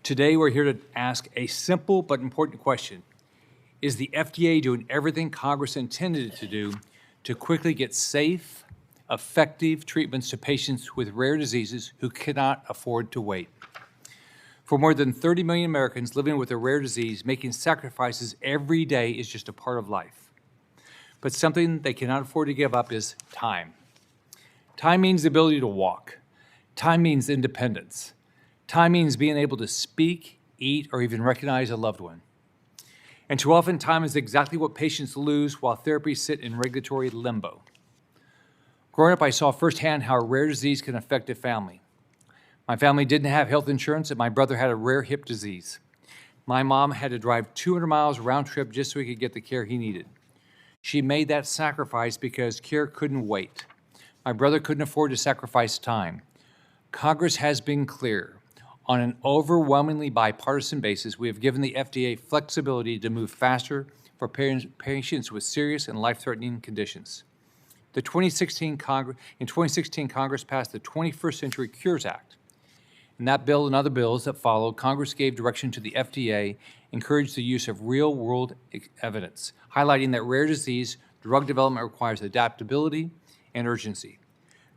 Today, we're here to ask a simple but important question. Is the FDA doing everything Congress intended it to do to quickly get safe, effective treatments to patients with rare diseases who cannot afford to wait? For more than 30 million Americans living with a rare disease, making sacrifices every day is just a part of life. But something they cannot afford to give up is time. Time means the ability to walk. Time means independence. Time means being able to speak, eat, or even recognize a loved one. And too often, time is exactly what patients lose while therapies sit in regulatory limbo. Growing up, I saw firsthand how a rare disease can affect a family. My family didn't have health insurance, and my brother had a rare hip disease. My mom had to drive 200 miles round trip just so he could get the care he needed. She made that sacrifice because care couldn't wait. My brother couldn't afford to sacrifice time. Congress has been clear. On an overwhelmingly bipartisan basis, we have given the FDA flexibility to move faster for patients with serious and life-threatening conditions. In 2016, Congress passed the 21st Century Cures Act. In that bill and other bills that followed, Congress gave direction to the FDA, encouraged the use of real-world evidence, highlighting that rare disease drug development requires adaptability and urgency.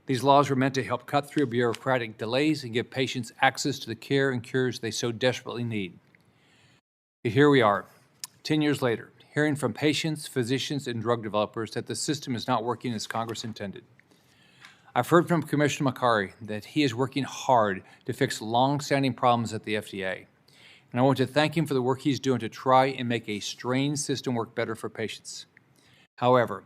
These laws were meant to help cut through bureaucratic delays and give patients access to the care and cures they so desperately need. But here we are, 10 years later, hearing from patients, physicians, and drug developers that the system is not working as Congress intended. I've heard from Commissioner McCarry that he is working hard to fix long-standing problems at the FDA. And I want to thank him for the work he's doing to try and make a strained system work better for patients. However,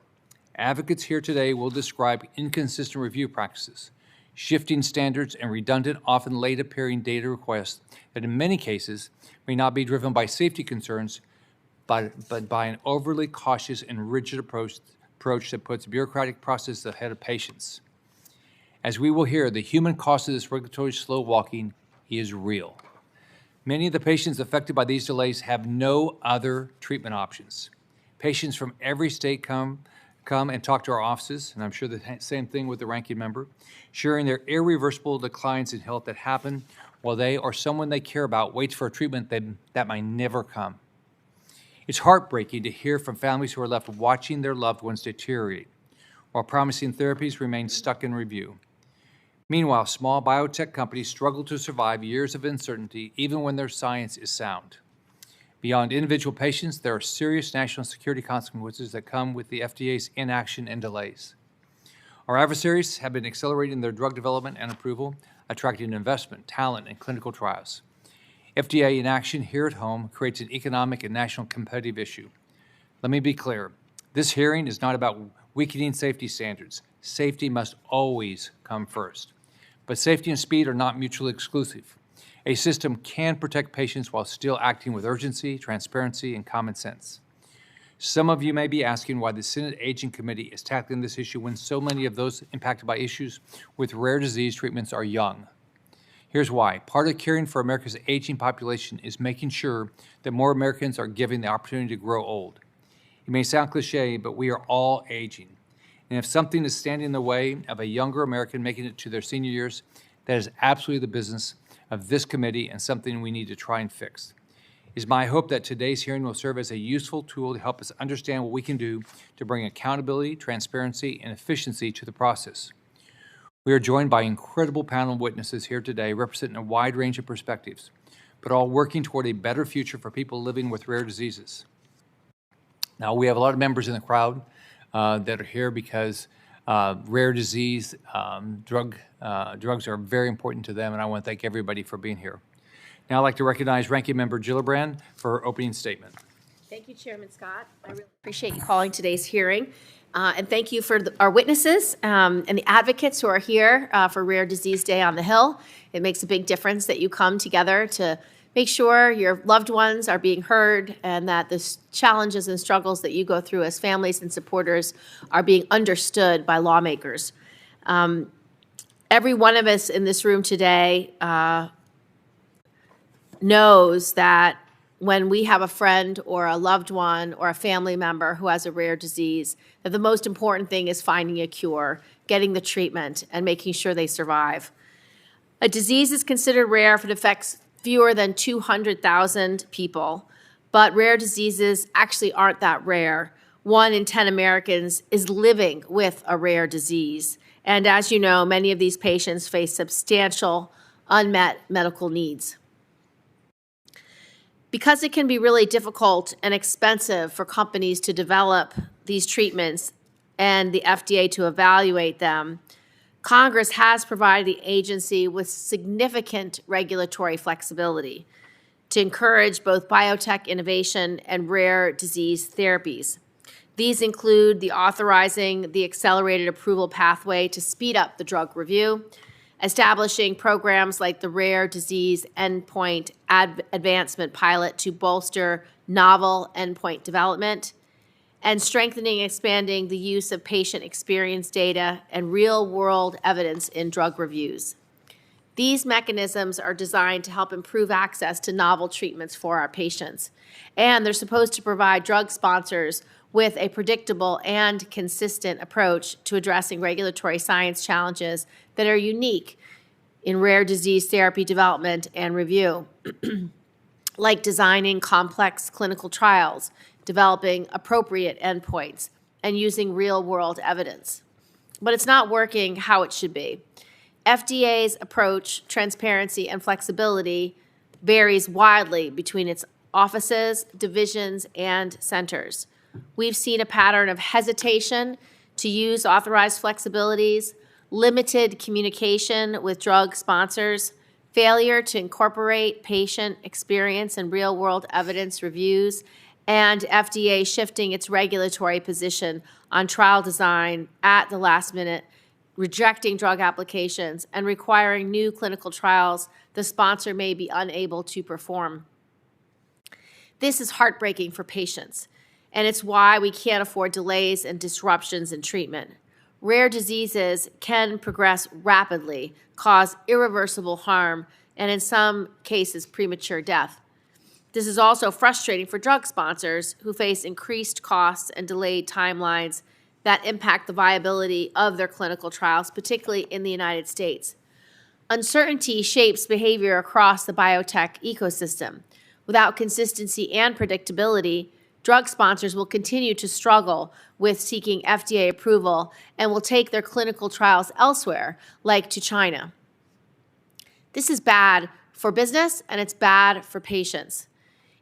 advocates here today will describe inconsistent review practices, shifting standards, and redundant, often late-appearing data requests that in many cases may not be driven by safety concerns, but by an overly cautious and rigid approach that puts bureaucratic processes ahead of patients. As we will hear, the human cost of this regulatory slow walking is real. Many of the patients affected by these delays have no other treatment options. Patients from every state come and talk to our offices, and I'm sure the same thing with the ranking member, sharing their irreversible declines in health that happen while they or someone they care about waits for a treatment that might never come. It's heartbreaking to hear from families who are left watching their loved ones deteriorate, while promising therapies remain stuck in review. Meanwhile, small biotech companies struggle to survive years of uncertainty even when their science is sound. Beyond individual patients, there are serious national security consequences that come with the FDA's inaction and delays. Our adversaries have been accelerating their drug development and approval, attracting investment, talent, and clinical trials. FDA inaction here at home creates an economic and national competitive issue. Let me be clear. This hearing is not about weakening safety standards. Safety must always come first. But safety and speed are not mutually exclusive. A system can protect patients while still acting with urgency, transparency, and common sense. Some of you may be asking why the Senate Aging Committee is tackling this issue when so many of those impacted by issues with rare disease treatments are young. Here's why. Part of caring for America's aging population is making sure that more Americans are given the opportunity to grow old. It may sound cliche, but we are all aging. And if something is standing in the way of a younger American making it to their senior years, that is absolutely the business of this committee and something we need to try and fix. It is my hope that today's hearing will serve as a useful tool to help us understand what we can do to bring accountability, transparency, and efficiency to the process. We are joined by an incredible panel of witnesses here today representing a wide range of perspectives, but all working toward a better future for people living with rare diseases. Now, we have a lot of members in the crowd that are here because rare disease drugs are very important to them, and I want to thank everybody for being here. Now I'd like to recognize Ranking Member Gillibrand for her opening statement. Thank you, Chairman Scott. I really appreciate you calling today's hearing. And thank you for our witnesses and the advocates who are here for Rare Disease Day on the Hill. It makes a big difference that you come together to make sure your loved ones are being heard and that the challenges and struggles that you go through as families and supporters are being understood by lawmakers. Every one of us in this room today knows that when we have a friend or a loved one or a family member who has a rare disease, that the most important thing is finding a cure, getting the treatment, and making sure they survive. A disease is considered rare if it affects fewer than 200,000 people, but rare diseases actually aren't that rare. 1 in 10 Americans is living with a rare disease. And as you know, many of these patients face substantial unmet medical needs. Because it can be really difficult and expensive for companies to develop these treatments and the FDA to evaluate them, Congress has provided the agency with significant regulatory flexibility to encourage both biotech innovation and rare disease therapies. These include the authorizing the accelerated approval pathway to speed up the drug review, establishing programs like the Rare Disease Endpoint Advancement Pilot to bolster novel endpoint development, and strengthening and expanding the use of patient experience data and real-world evidence in drug reviews. These mechanisms are designed to help improve access to novel treatments for our patients, and they're supposed to provide drug sponsors with a predictable and consistent approach to addressing regulatory science challenges that are unique in rare disease therapy development and review, like designing complex clinical trials, developing appropriate endpoints, and using real-world evidence. But it's not working how it should be. FDA's approach, transparency, and flexibility varies widely between its offices, divisions, and centers. We've seen a pattern of hesitation to use authorized flexibilities, limited communication with drug sponsors, failure to incorporate patient experience and real-world evidence reviews, and FDA shifting its regulatory position on trial design at the last minute, rejecting drug applications, and requiring new clinical trials the sponsor may be unable to perform. This is heartbreaking for patients, and it's why we can't afford delays and disruptions in treatment. Rare diseases can progress rapidly, cause irreversible harm, and in some cases, premature death. This is also frustrating for drug sponsors who face increased costs and delayed timelines that impact the viability of their clinical trials, particularly in the United States. Uncertainty shapes behavior across the biotech ecosystem. Without consistency and predictability, drug sponsors will continue to struggle with seeking FDA approval and will take their clinical trials elsewhere, like to China. This is bad for business and it's bad for patients.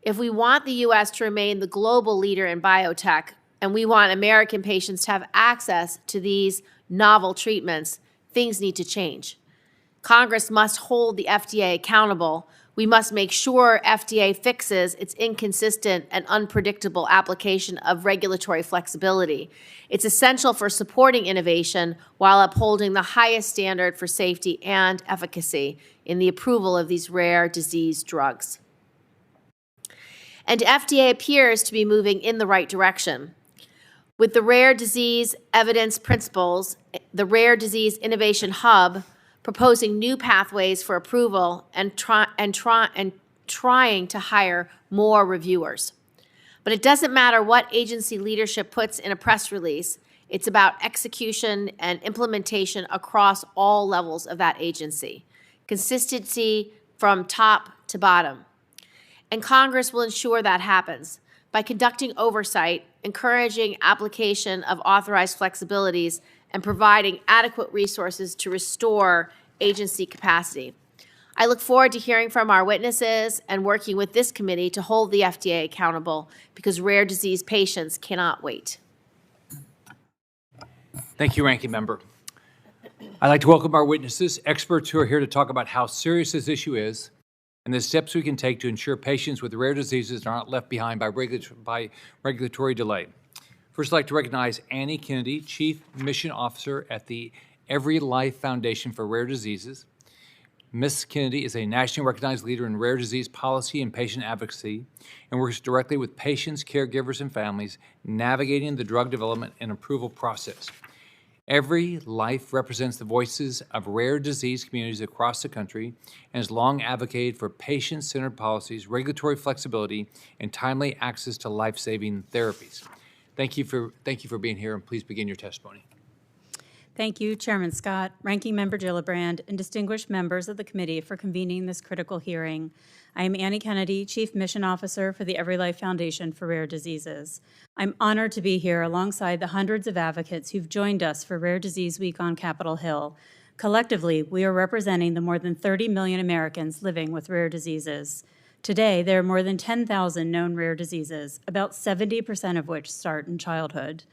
If we want the U.S. to remain the global leader in biotech, and we want American patients to have access to these novel treatments, things need to change. Congress must hold the FDA accountable. We must make sure FDA fixes its inconsistent and unpredictable application of regulatory flexibility. It's essential for supporting innovation while upholding the highest standard for safety and efficacy in the approval of these rare disease drugs. And FDA appears to be moving in the right direction. With the Rare Disease Evidence Principles, the Rare Disease Innovation Hub proposing new pathways for approval and trying to hire more reviewers. But it doesn't matter what agency leadership puts in a press release. It's about execution and implementation across all levels of that agency. Consistency from top to bottom. And Congress will ensure that happens by conducting oversight, encouraging application of authorized flexibilities, and providing adequate resources to restore agency capacity. I look forward to hearing from our witnesses and working with this committee to hold the FDA accountable because rare disease patients cannot wait. Thank you, Ranking Member. I'd like to welcome our witnesses, experts who are here to talk about how serious this issue is and the steps we can take to ensure patients with rare diseases are not left behind by regulatory delay. First, I'd like to recognize Annie Kennedy, Chief Mission Officer at the EveryLife Foundation for Rare Diseases. Ms. Kennedy is a nationally recognized leader in rare disease policy and patient advocacy and works directly with patients, caregivers, and families navigating the drug development and approval process. EveryLife represents the voices of rare disease communities across the country and has long advocated for patient-centered policies, regulatory flexibility, and timely access to life-saving therapies. Thank you for being here, and please begin your testimony. Thank you, Chairman Scott, Ranking Member Gillibrand, and distinguished members of the committee for convening this critical hearing. I am Annie Kennedy, Chief Mission Officer for the EveryLife Foundation for Rare Diseases. I'm honored to be here alongside the hundreds of advocates who've joined us for Rare Disease Week on Capitol Hill. Collectively, we are representing the more than 30 million Americans living with rare diseases. Today, there are more than 10,000 known rare diseases, about 70% of which start in childhood.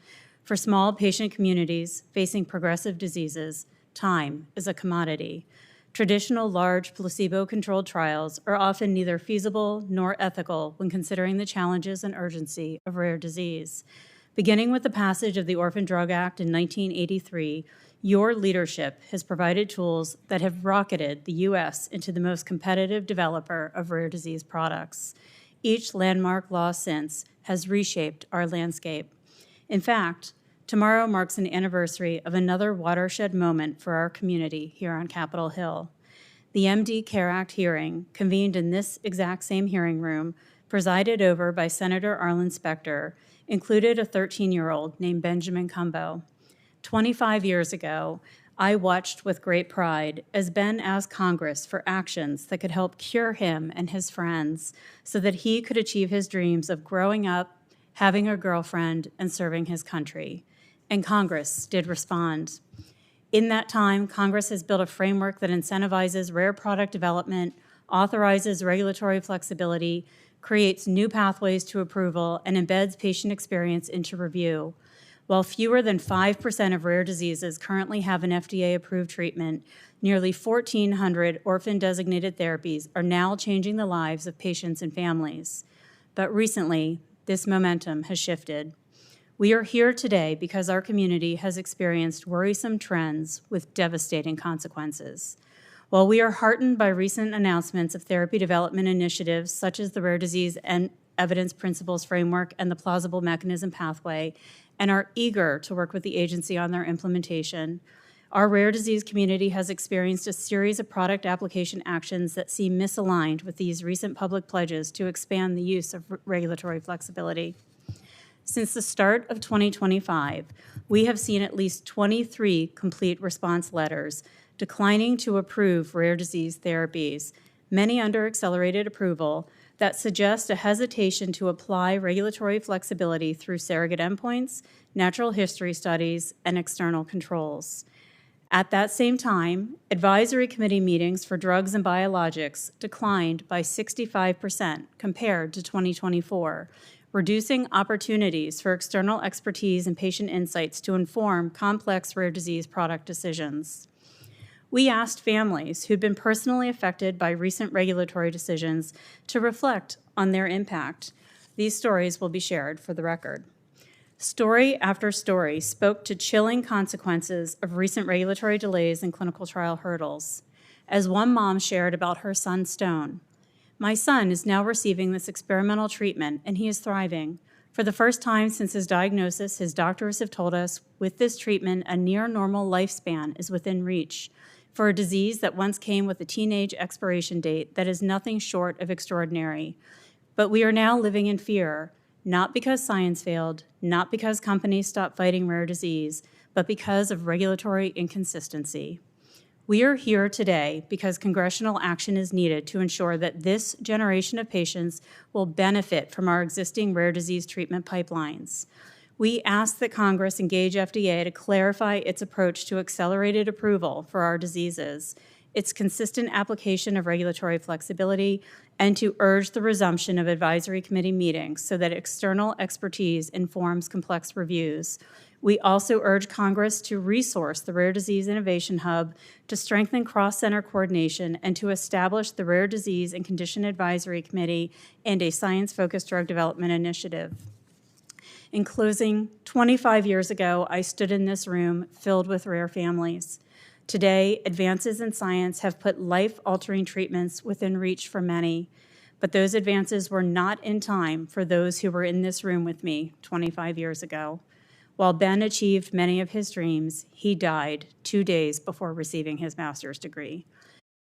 For small patient communities facing progressive diseases, time is a commodity. Traditional large placebo-controlled trials are often neither feasible nor ethical when considering the challenges and urgency of rare disease. Beginning with the passage of the Orphan Drug Act in 1983, your leadership has provided tools that have rocketed the U.S. into the most competitive developer of rare disease products. Each landmark law since has reshaped our landscape. In fact, tomorrow marks an anniversary of another watershed moment for our community here on Capitol Hill. The MD CARE Act hearing, convened in this exact same hearing room, presided over by Senator Arlen Specter, included a 13-year-old named Benjamin Cumbo. 25 years ago, I watched with great pride as Ben asked Congress for actions that could help cure him and his friends so that he could achieve his dreams of growing up, having a girlfriend, and serving his country. And Congress did respond. In that time, Congress has built a framework that incentivizes rare product development, authorizes regulatory flexibility, creates new pathways to approval, and embeds patient experience into review. While fewer than 5% of rare diseases currently have an FDA-approved treatment, nearly 1,400 orphan-designated therapies are now changing the lives of patients and families. But recently, this momentum has shifted. We are here today because our community has experienced worrisome trends with devastating consequences. While we are heartened by recent announcements of therapy development initiatives such as the Rare Disease and Evidence Principles Framework and the Plausible Mechanism Pathway, and are eager to work with the agency on their implementation, our rare disease community has experienced a series of product application actions that seem misaligned with these recent public pledges to expand the use of regulatory flexibility. Since the start of 2025, we have seen at least 23 complete response letters declining to approve rare disease therapies, many under accelerated approval, that suggest a hesitation to apply regulatory flexibility through surrogate endpoints, natural history studies, and external controls. At that same time, advisory committee meetings for drugs and biologics declined by 65% compared to 2024, reducing opportunities for external expertise and patient insights to inform complex rare disease product decisions. We asked families who'd been personally affected by recent regulatory decisions to reflect on their impact. These stories will be shared for the record. Story after story spoke to chilling consequences of recent regulatory delays and clinical trial hurdles. As one mom shared about her son, Stone, "My son is now receiving this experimental treatment, and he is thriving. For the first time since his diagnosis, his doctors have told us with this treatment, a near normal lifespan is within reach. For a disease that once came with a teenage expiration date, that is nothing short of extraordinary. But we are now living in fear, not because science failed, not because companies stopped fighting rare disease, but because of regulatory inconsistency. We are here today because congressional action is needed to ensure that this generation of patients will benefit from our existing rare disease treatment pipelines. We ask that Congress engage FDA to clarify its approach to accelerated approval for our diseases, its consistent application of regulatory flexibility, and to urge the resumption of advisory committee meetings so that external expertise informs complex reviews. We also urge Congress to resource the Rare Disease Innovation Hub to strengthen cross-center coordination and to establish the Rare Disease and Condition Advisory Committee and a science-focused drug development initiative. In closing, 25 years ago, I stood in this room filled with rare families. Today, advances in science have put life-altering treatments within reach for many, but those advances were not in time for those who were in this room with me 25 years ago. While Ben achieved many of his dreams, he died 2 days before receiving his master's degree.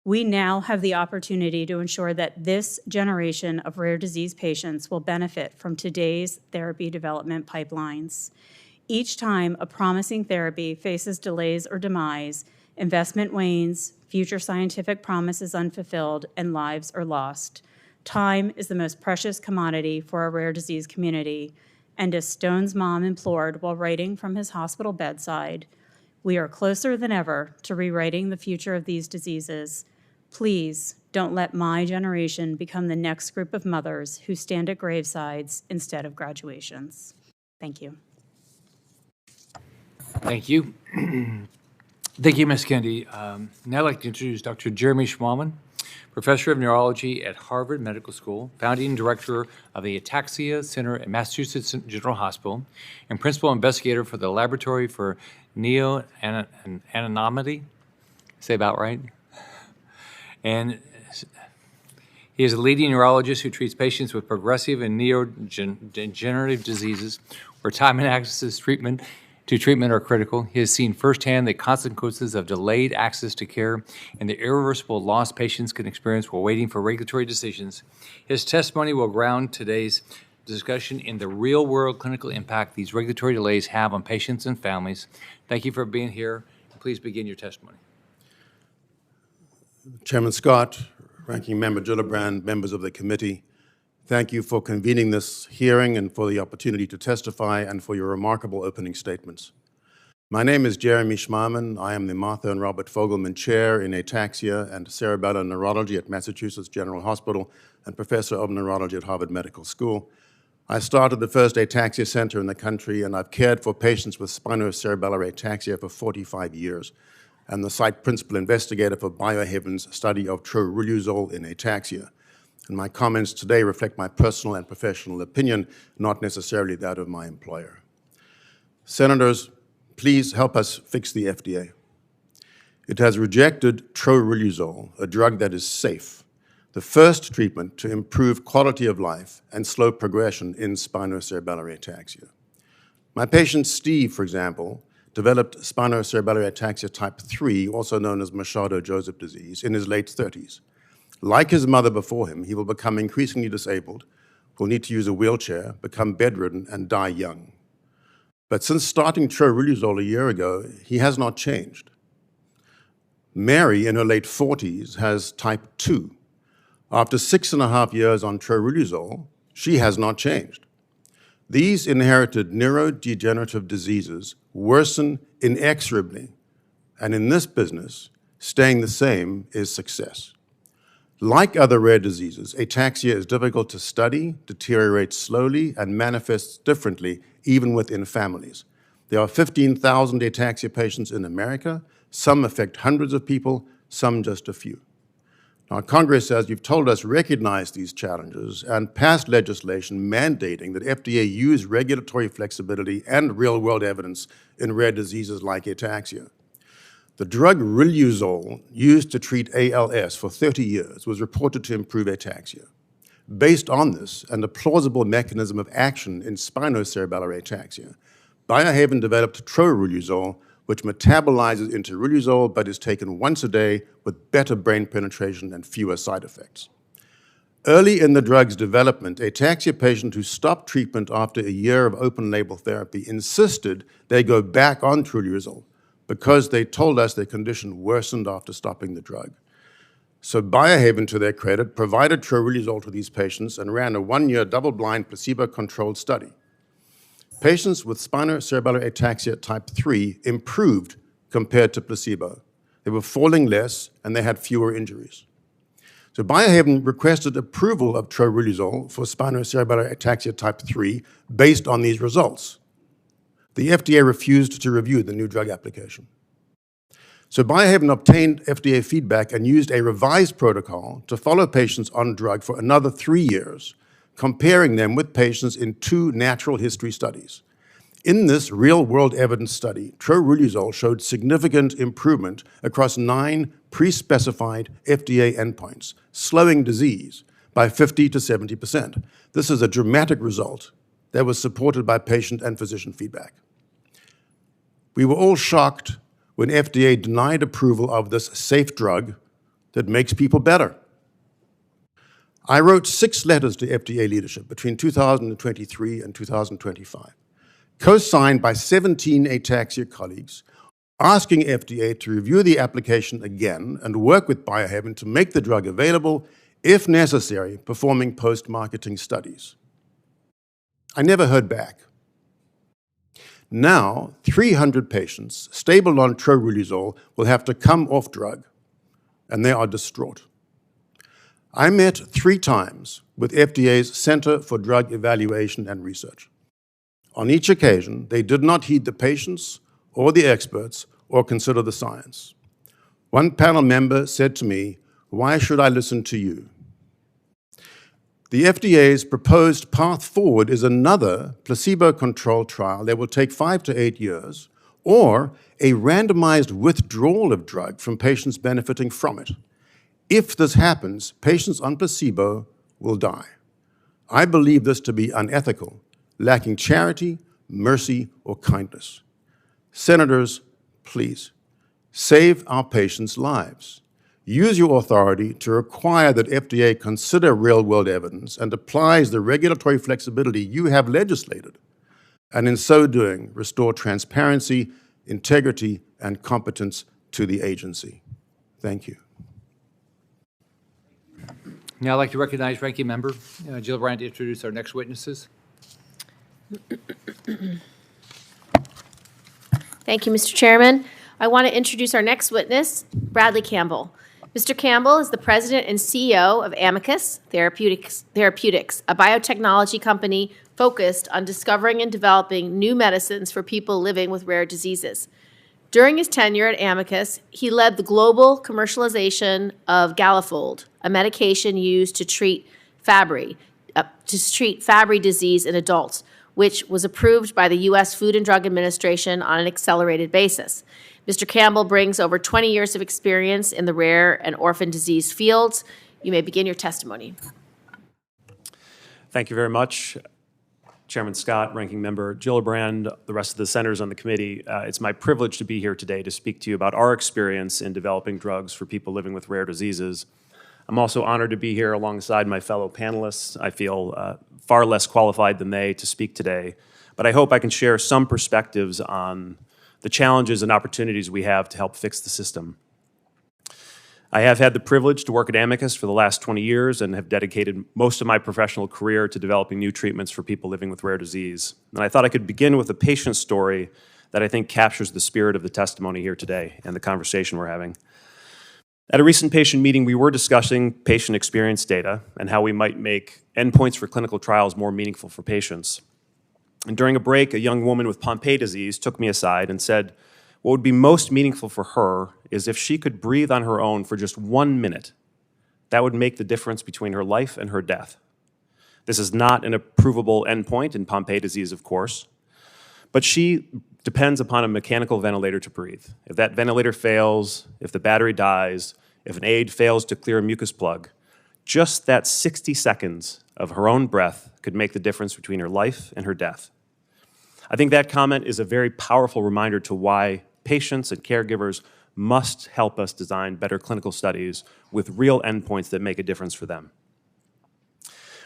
We now have the opportunity to ensure that this generation of rare disease patients will benefit from today's therapy development pipelines. Each time a promising therapy faces delays or demise, investment wanes, future scientific promise is unfulfilled, and lives are lost. Time is the most precious commodity for our rare disease community, and as Stone's mom implored while writing from his hospital bedside, we are closer than ever to rewriting the future of these diseases. Please don't let my generation become the next group of mothers who stand at gravesides instead of graduations. Thank you. Thank you. Thank you, Ms. Kennedy. Now I'd like to introduce Dr. Jeremy Schmahmann, Professor of Neurology at Harvard Medical School, Founding Director of the Ataxia Center at Massachusetts General Hospital, and Principal Investigator for the Laboratory for Neoanonymity. Say about right? And he is a leading neurologist who treats patients with progressive and neurodegenerative diseases where time and access to treatment are critical. He has seen firsthand the consequences of delayed access to care and the irreversible loss patients can experience while waiting for regulatory decisions. His testimony will ground today's discussion in the real-world clinical impact these regulatory delays have on patients and families. Thank you for being here. Please begin your testimony. Chairman Scott, Ranking Member Gillibrand, members of the committee, thank you for convening this hearing and for the opportunity to testify and for your remarkable opening statements. My name is Jeremy Schmahmann. I am the Martha and Robert Fogelman Chair in Ataxia and Cerebellar Neurology at Massachusetts General Hospital and Professor of Neurology at Harvard Medical School. I started the first ataxia center in the country, and I've cared for patients with spinocerebellar ataxia for 45 years. And the site principal investigator for Biohaven's study of troriluzole in ataxia. And my comments today reflect my personal and professional opinion, not necessarily that of my employer. Senators, please help us fix the FDA. It has rejected troriluzole, a drug that is safe, the first treatment to improve quality of life and slow progression in spinocerebellar ataxia. My patient Steve, for example, developed spinocerebellar ataxia type 3, also known as Machado-Joseph disease, in his late 30s. Like his mother before him, he will become increasingly disabled, will need to use a wheelchair, become bedridden, and die young. But since starting troriluzole a year ago, he has not changed. Mary, in her late 40s, has type 2. After 6.5 years on troriluzole, she has not changed. These inherited neurodegenerative diseases worsen inexorably, and in this business, staying the same is success. Like other rare diseases, ataxia is difficult to study, deteriorates slowly, and manifests differently even within families. There are 15,000 ataxia patients in America. Some affect hundreds of people, some just a few. Now, Congress, as you've told us, recognized these challenges and passed legislation mandating that FDA use regulatory flexibility and real-world evidence in rare diseases like ataxia. The drug riluzole, used to treat ALS for 30 years, was reported to improve ataxia. Based on this and a plausible mechanism of action in spinocerebellar ataxia, Biohaven developed troriluzole, which metabolizes into riluzole but is taken once a day with better brain penetration and fewer side effects. Early in the drug's development, ataxia patients who stopped treatment after a year of open-label therapy insisted they go back on troriluzole because they told us their condition worsened after stopping the drug. So Biohaven, to their credit, provided troriluzole to these patients and ran a 1-year double-blind placebo-controlled study. Patients with spinocerebellar ataxia type 3 improved compared to placebo. They were falling less and they had fewer injuries. So Biohaven requested approval of troriluzole for spinocerebellar ataxia type 3 based on these results. The FDA refused to review the new drug application. So Biohaven obtained FDA feedback and used a revised protocol to follow patients on drug for another 3 years, comparing them with patients in 2 natural history studies. In this real-world evidence study, troriluzole showed significant improvement across 9 pre-specified FDA endpoints, slowing disease by 50 to 70%. This is a dramatic result that was supported by patient and physician feedback. We were all shocked when FDA denied approval of this safe drug that makes people better. I wrote 6 letters to FDA leadership between 2023 and 2025, co-signed by 17 Ataxia colleagues, asking FDA to review the application again and work with Biohaven to make the drug available, if necessary, performing post-marketing studies. I never heard back. Now, 300 patients stable on troriluzole will have to come off drug, and they are distraught. I met 3 times with FDA's Center for Drug Evaluation and Research. On each occasion, they did not heed the patients or the experts or consider the science. One panel member said to me, "Why should I listen to you?" The FDA's proposed path forward is another placebo-controlled trial that will take 5 to 8 years, or a randomized withdrawal of drug from patients benefiting from it. If this happens, patients on placebo will die. I believe this to be unethical, lacking charity, mercy, or kindness. Senators, please, save our patients' lives. Use your authority to require that FDA consider real-world evidence and applies the regulatory flexibility you have legislated, and in so doing, restore transparency, integrity, and competence to the agency. Thank you. Now I'd like to recognize Ranking Member Gillibrand to introduce our next witnesses. Thank you, Mr. Chairman. I want to introduce our next witness, Bradley Campbell. Mr. Campbell is the president and CEO of Amicus Therapeutics, a biotechnology company focused on discovering and developing new medicines for people living with rare diseases. During his tenure at Amicus, he led the global commercialization of Galafold, a medication used to treat Fabry disease in adults, which was approved by the U.S. Food and Drug Administration on an accelerated basis. Mr. Campbell brings over 20 years of experience in the rare and orphan disease fields. You may begin your testimony. Thank you very much, Chairman Scott, Ranking Member Gillibrand, the rest of the senators on the committee. It's my privilege to be here today to speak to you about our experience in developing drugs for people living with rare diseases. I'm also honored to be here alongside my fellow panelists. I feel far less qualified than they to speak today, but I hope I can share some perspectives on the challenges and opportunities we have to help fix the system. I have had the privilege to work at Amicus for the last 20 years and have dedicated most of my professional career to developing new treatments for people living with rare disease. And I thought I could begin with a patient story that I think captures the spirit of the testimony here today and the conversation we're having. At a recent patient meeting, we were discussing patient experience data and how we might make endpoints for clinical trials more meaningful for patients. And during a break, a young woman with Pompe disease took me aside and said, what would be most meaningful for her is if she could breathe on her own for just 1 minute. That would make the difference between her life and her death. This is not an approvable endpoint in Pompe disease, of course, but she depends upon a mechanical ventilator to breathe. If that ventilator fails, if the battery dies, if an aid fails to clear a mucus plug, just that 60 seconds of her own breath could make the difference between her life and her death. I think that comment is a very powerful reminder to why patients and caregivers must help us design better clinical studies with real endpoints that make a difference for them.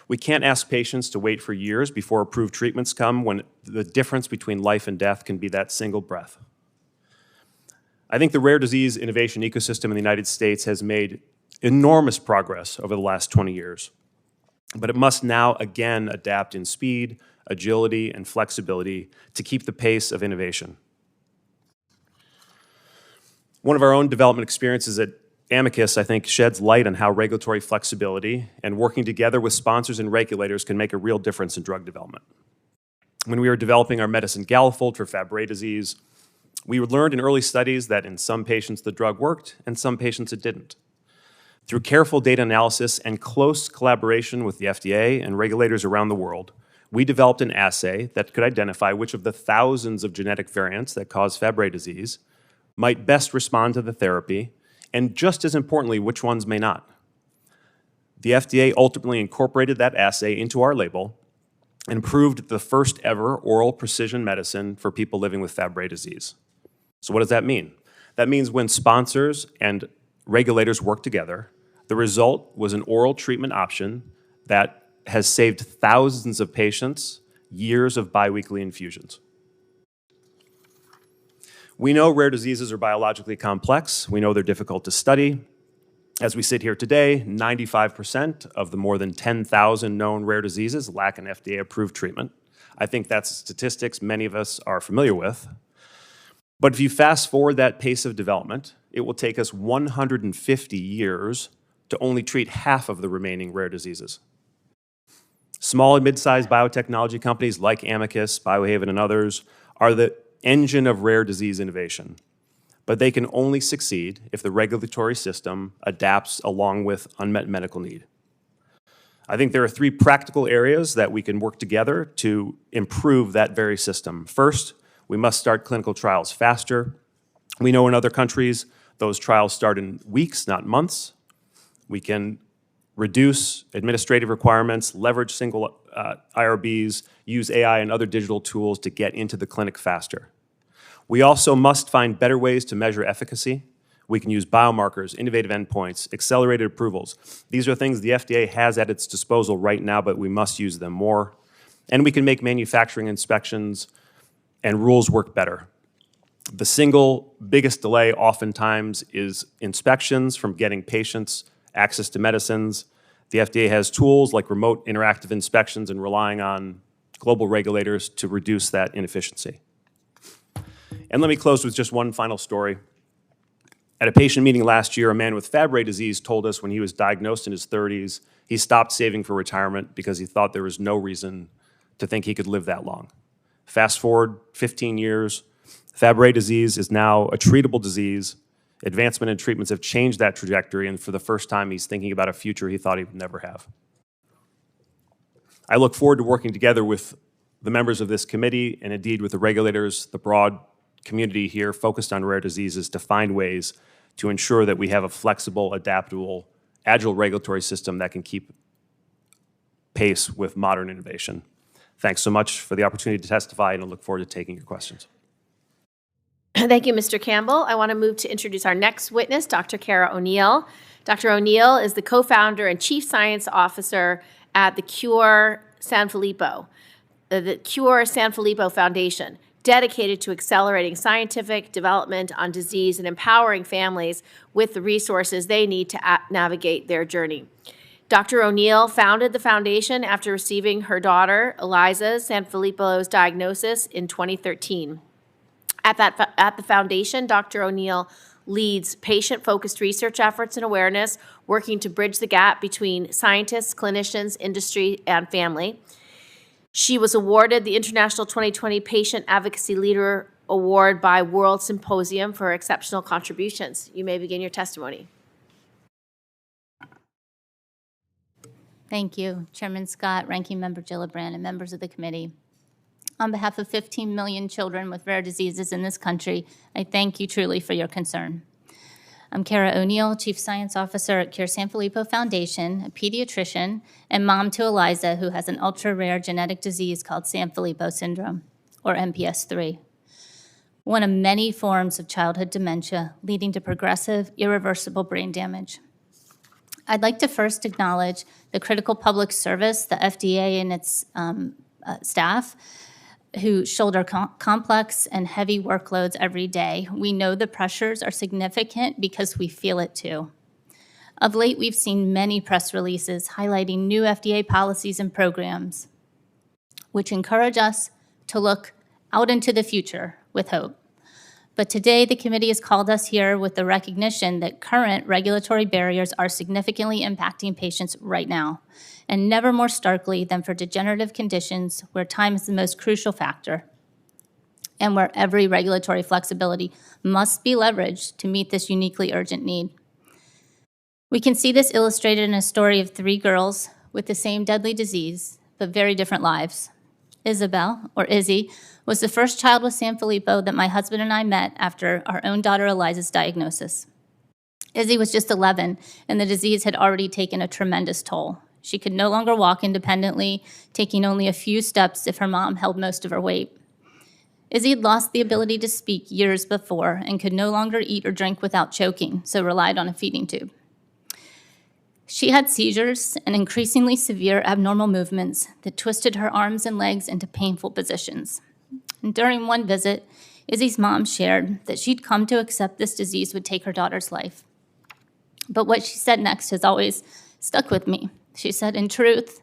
We can't ask patients to wait for years before approved treatments come when the difference between life and death can be that single breath. I think the rare disease innovation ecosystem in the United States has made enormous progress over the last 20 years, but it must now again adapt in speed, agility, and flexibility to keep the pace of innovation. One of our own development experiences at Amicus, I think, sheds light on how regulatory flexibility and working together with sponsors and regulators can make a real difference in drug development. When we were developing our medicine Galafold for Fabry disease, we learned in early studies that in some patients the drug worked and some patients it didn't. Through careful data analysis and close collaboration with the FDA and regulators around the world, we developed an assay that could identify which of the thousands of genetic variants that cause Fabry disease might best respond to the therapy, and just as importantly, which ones may not. The FDA ultimately incorporated that assay into our label and approved the first ever oral precision medicine for people living with Fabry disease. So what does that mean? That means when sponsors and regulators work together, the result was an oral treatment option that has saved thousands of patients years of biweekly infusions. We know rare diseases are biologically complex. We know they're difficult to study. As we sit here today, 95% of the more than 10,000 known rare diseases lack an FDA-approved treatment. I think that's statistics many of us are familiar with. But if you fast forward that pace of development, it will take us 150 years to only treat half of the remaining rare diseases. Small and mid-sized biotechnology companies like Amicus, Biohaven, and others are the engine of rare disease innovation. But they can only succeed if the regulatory system adapts along with unmet medical need. I think there are 3 practical areas that we can work together to improve that very system. First, we must start clinical trials faster. We know in other countries, those trials start in weeks, not months. We can reduce administrative requirements, leverage single IRBs, use AI and other digital tools to get into the clinic faster. We also must find better ways to measure efficacy. We can use biomarkers, innovative endpoints, accelerated approvals. These are things the FDA has at its disposal right now, but we must use them more. And we can make manufacturing inspections and rules work better. The single biggest delay oftentimes is inspections from getting patients access to medicines. The FDA has tools like remote interactive inspections and relying on global regulators to reduce that inefficiency. And let me close with just one final story. At a patient meeting last year, a man with Fabry disease told us when he was diagnosed in his 30s, he stopped saving for retirement because he thought there was no reason to think he could live that long. Fast forward 15 years, Fabry disease is now a treatable disease. Advancement in treatments have changed that trajectory, and for the first time, he's thinking about a future he thought he would never have. I look forward to working together with the members of this committee and indeed with the regulators, the broad community here focused on rare diseases to find ways to ensure that we have a flexible, adaptable, agile regulatory system that can keep pace with modern innovation. Thanks so much for the opportunity to testify, and I look forward to taking your questions. Thank you, Mr. Campbell. I want to move to introduce our next witness, Dr. Cara O'Neill. Dr. O'Neill is the co-founder and chief science officer at the Cure Sanfilippo, the Cure Sanfilippo Foundation, dedicated to accelerating scientific development on disease and empowering families with the resources they need to navigate their journey. Dr. O'Neill founded the foundation after receiving her daughter, Eliza Sanfilippo's diagnosis in 2013. At the foundation, Dr. O'Neill leads patient-focused research efforts and awareness, working to bridge the gap between scientists, clinicians, industry, and family. She was awarded the International 2020 Patient Advocacy Leader Award by World Symposium for exceptional contributions. You may begin your testimony. Thank you, Chairman Scott, Ranking Member Gillibrand, and members of the committee. On behalf of 15 million children with rare diseases in this country, I thank you truly for your concern. I'm Cara O'Neill, Chief Science Officer at Cure Sanfilippo Foundation, a pediatrician, and mom to Eliza, who has an ultra-rare genetic disease called Sanfilippo syndrome, or MPS III, one of many forms of childhood dementia leading to progressive, irreversible brain damage. I'd like to first acknowledge the critical public service, the FDA and its staff, who shoulder complex and heavy workloads every day. We know the pressures are significant because we feel it too. Of late, we've seen many press releases highlighting new FDA policies and programs, which encourage us to look out into the future with hope. But today, the committee has called us here with the recognition that current regulatory barriers are significantly impacting patients right now, and never more starkly than for degenerative conditions where time is the most crucial factor, and where every regulatory flexibility must be leveraged to meet this uniquely urgent need. We can see this illustrated in a story of 3 girls with the same deadly disease, but very different lives. Isabel, or Izzy, was the first child with Sanfilippo that my husband and I met after our own daughter Eliza's diagnosis. Izzy was just 11, and the disease had already taken a tremendous toll. She could no longer walk independently, taking only a few steps if her mom held most of her weight. Izzy had lost the ability to speak years before and could no longer eat or drink without choking, so relied on a feeding tube. She had seizures and increasingly severe abnormal movements that twisted her arms and legs into painful positions. And during one visit, Izzy's mom shared that she'd come to accept this disease would take her daughter's life. But what she said next has always stuck with me. She said, "In truth,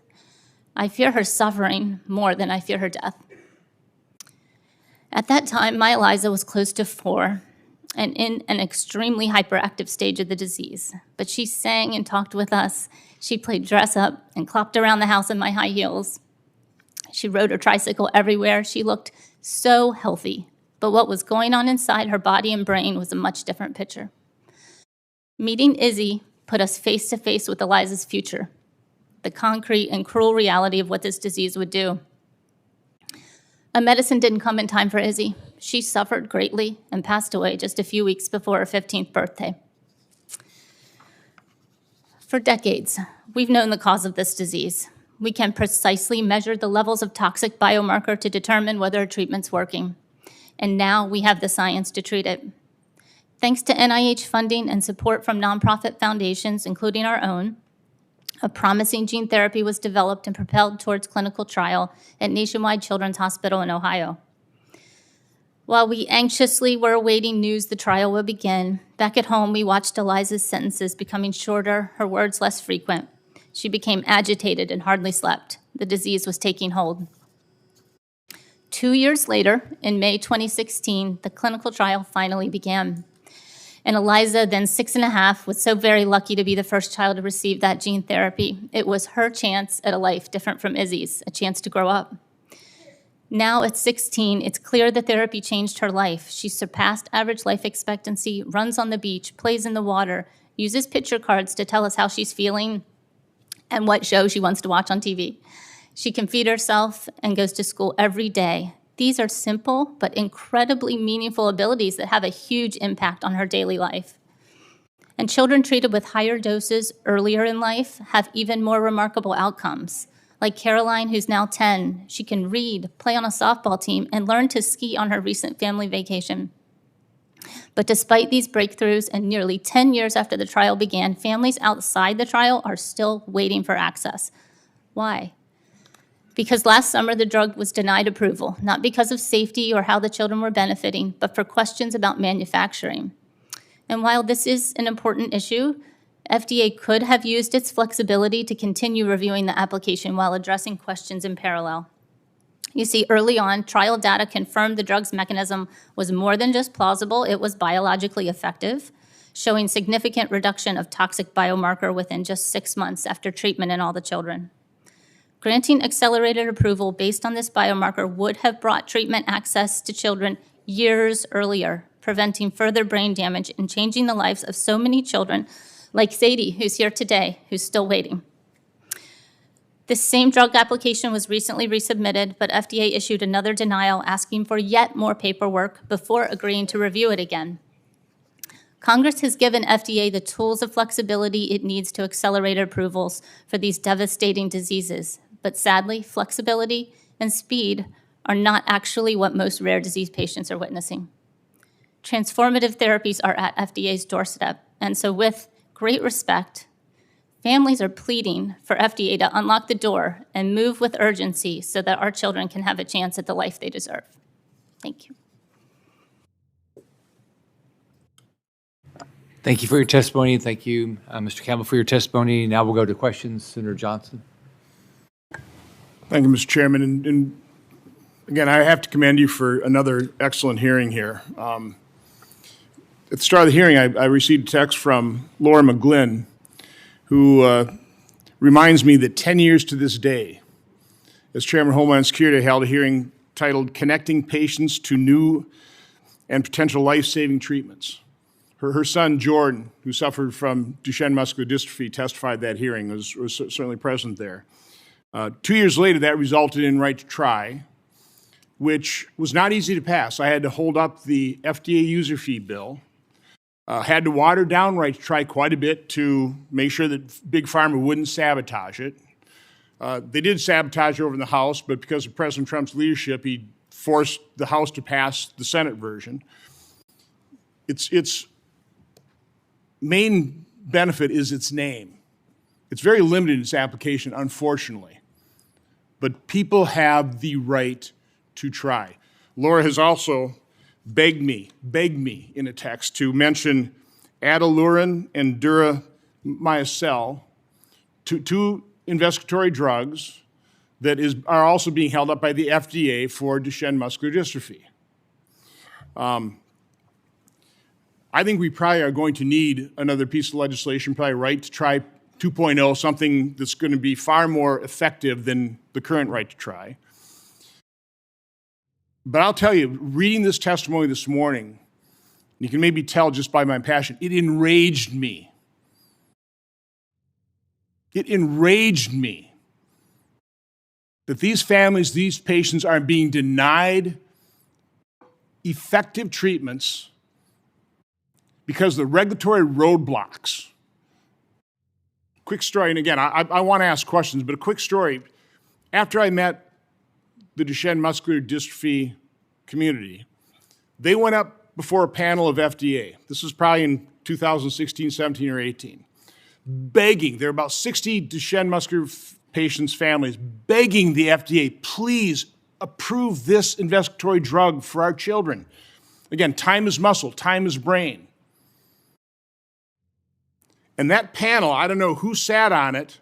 I fear her suffering more than I fear her death." At that time, my Eliza was close to 4 and in an extremely hyperactive stage of the disease. But she sang and talked with us. She played dress up and clopped around the house in my high heels. She rode her tricycle everywhere. She looked so healthy. But what was going on inside her body and brain was a much different picture. Meeting Izzy put us face to face with Eliza's future, the concrete and cruel reality of what this disease would do. A medicine didn't come in time for Izzy. She suffered greatly and passed away just a few weeks before her 15th birthday. For decades, we've known the cause of this disease. We can precisely measure the levels of toxic biomarker to determine whether a treatment's working. And now we have the science to treat it. Thanks to NIH funding and support from nonprofit foundations, including our own, a promising gene therapy was developed and propelled towards clinical trial at Nationwide Children's Hospital in Ohio. While we anxiously were awaiting news the trial would begin, back at home we watched Eliza's sentences becoming shorter, her words less frequent. She became agitated and hardly slept. The disease was taking hold. 2 years later, in May 2016, the clinical trial finally began. And Eliza, then 6.5, was so very lucky to be the first child to receive that gene therapy. It was her chance at a life different from Izzy's, a chance to grow up. Now at 16, it's clear the therapy changed her life. She surpassed average life expectancy, runs on the beach, plays in the water, uses picture cards to tell us how she's feeling and what show she wants to watch on TV. She can feed herself and goes to school every day. These are simple but incredibly meaningful abilities that have a huge impact on her daily life. And children treated with higher doses earlier in life have even more remarkable outcomes. Like Caroline, who's now 10, she can read, play on a softball team, and learn to ski on her recent family vacation. But despite these breakthroughs, and nearly 10 years after the trial began, families outside the trial are still waiting for access. Why? Because last summer the drug was denied approval, not because of safety or how the children were benefiting, but for questions about manufacturing. And while this is an important issue, FDA could have used its flexibility to continue reviewing the application while addressing questions in parallel. You see, early on, trial data confirmed the drug's mechanism was more than just plausible, it was biologically effective, showing significant reduction of toxic biomarker within just 6 months after treatment in all the children. Granting accelerated approval based on this biomarker would have brought treatment access to children years earlier, preventing further brain damage and changing the lives of so many children, like Sadie, who's here today, who's still waiting. This same drug application was recently resubmitted, but FDA issued another denial asking for yet more paperwork before agreeing to review it again. Congress has given FDA the tools of flexibility it needs to accelerate approvals for these devastating diseases. But sadly, flexibility and speed are not actually what most rare disease patients are witnessing. Transformative therapies are at FDA's doorstep, and so with great respect, families are pleading for FDA to unlock the door and move with urgency so that our children can have a chance at the life they deserve. Thank you. Thank you for your testimony. Thank you, Mr. Campbell, for your testimony. Now we'll go to questions. Senator Johnson. Thank you, Mr. Chairman. And again, I have to commend you for another excellent hearing here. At the start of the hearing, I received a text from Laura McGlynn, who reminds me that 10 years to this day, as Chairman of Homeland Security, I held a hearing titled Connecting Patients to New and Potential Life-Saving Treatments. Her son, Jordan, who suffered from Duchenne muscular dystrophy, testified at that hearing, was certainly present there. 2 years later, that resulted in Right to Try, which was not easy to pass. I had to hold up the FDA user fee bill, had to water down Right to Try quite a bit to make sure that Big Pharma wouldn't sabotage it. They did sabotage it over in the House, but because of President Trump's leadership, he forced the House to pass the Senate version. Its main benefit is its name. It's very limited in its application, unfortunately. But people have the right to try. Laura has also begged me in a text to mention Adalurin and Duramiocel, two investigatory drugs that are also being held up by the FDA for Duchenne muscular dystrophy. I think we probably are going to need another piece of legislation, probably right to try 2.0, something that's going to be far more effective than the current right to try. But I'll tell you, reading this testimony this morning, you can maybe tell just by my passion, it enraged me. It enraged me that these families, these patients are being denied effective treatments because the regulatory roadblocks. Quick story, and again, I want to ask questions, but a quick story. After I met the Duchenne muscular dystrophy community, they went up before a panel of FDA. This was probably in 2016, 17, or 18, begging, there are about 60 Duchenne muscular patients' families, begging the FDA, please approve this investigatory drug for our children. Again, time is muscle, time is brain. And that panel, I don't know who sat on it,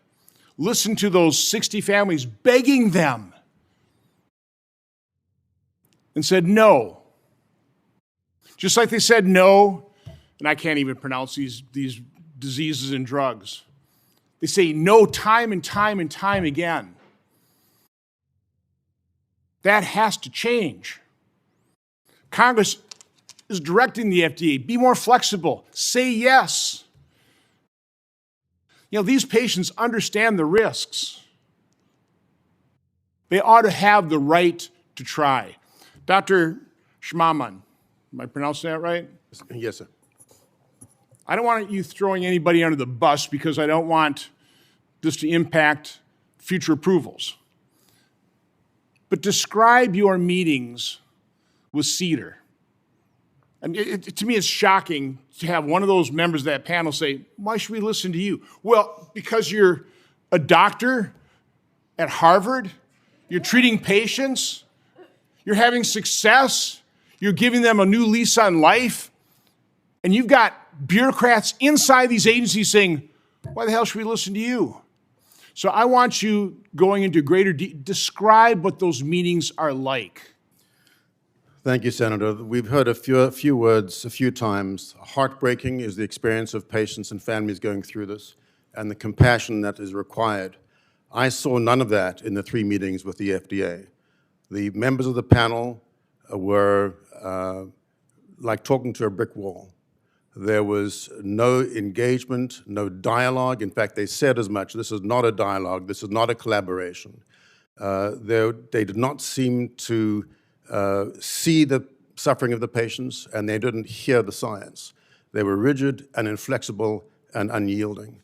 listened to those 60 families begging them and said no. Just like they said no, and I can't even pronounce these diseases and drugs. They say no time and time and time again. That has to change. Congress is directing the FDA, be more flexible, say yes. You know, these patients understand the risks. They ought to have the right to try. Dr. Schmahmann, am I pronouncing that right? Yes, sir. I don't want you throwing anybody under the bus because I don't want this to impact future approvals. But describe your meetings with CEDAR. I mean, to me, it's shocking to have one of those members of that panel say, why should we listen to you? Well, because you're a doctor at Harvard, you're treating patients, you're having success, you're giving them a new lease on life, and you've got bureaucrats inside these agencies saying, why the hell should we listen to you? So I want you going into greater detail, describe what those meetings are like. Thank you, Senator. We've heard a few words a few times. Heartbreaking is the experience of patients and families going through this, and the compassion that is required. I saw none of that in the 3 meetings with the FDA. The members of the panel were like talking to a brick wall. There was no engagement, no dialogue. In fact, they said as much. This is not a dialogue. This is not a collaboration. They did not seem to see the suffering of the patients, and they didn't hear the science. They were rigid and inflexible and unyielding.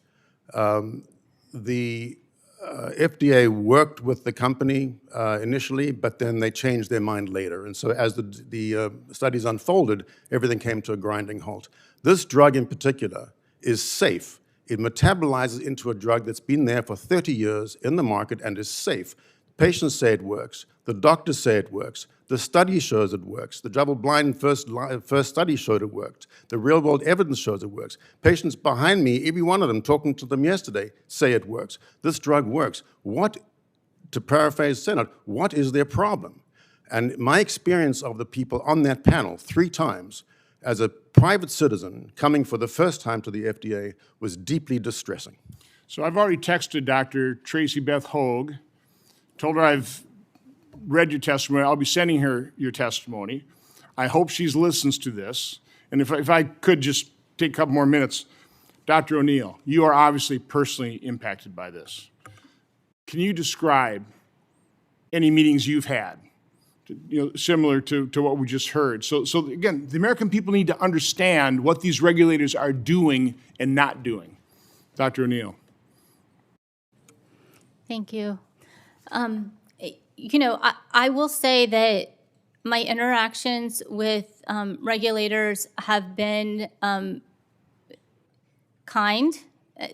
The FDA worked with the company initially, but then they changed their mind later. And so as the studies unfolded, everything came to a grinding halt. This drug in particular is safe. It metabolizes into a drug that's been there for 30 years in the market and is safe. Patients say it works. The doctors say it works. The study shows it works. The double-blind first study showed it worked. The real-world evidence shows it works. Patients behind me, every one of them, talking to them yesterday, say it works. This drug works. What, to paraphrase Senate, what is their problem? And my experience of the people on that panel 3 times, as a private citizen coming for the first time to the FDA, was deeply distressing. So I've already texted Dr. Tracy Beth Hogue, told her I've read your testimony. I'll be sending her your testimony. I hope she listens to this. And if I could just take a couple more minutes, Dr. O'Neill, you are obviously personally impacted by this. Can you describe any meetings you've had, similar to what we just heard? So again, the American people need to understand what these regulators are doing and not doing. Dr. O'Neill. Thank you. I will say that my interactions with regulators have been kind.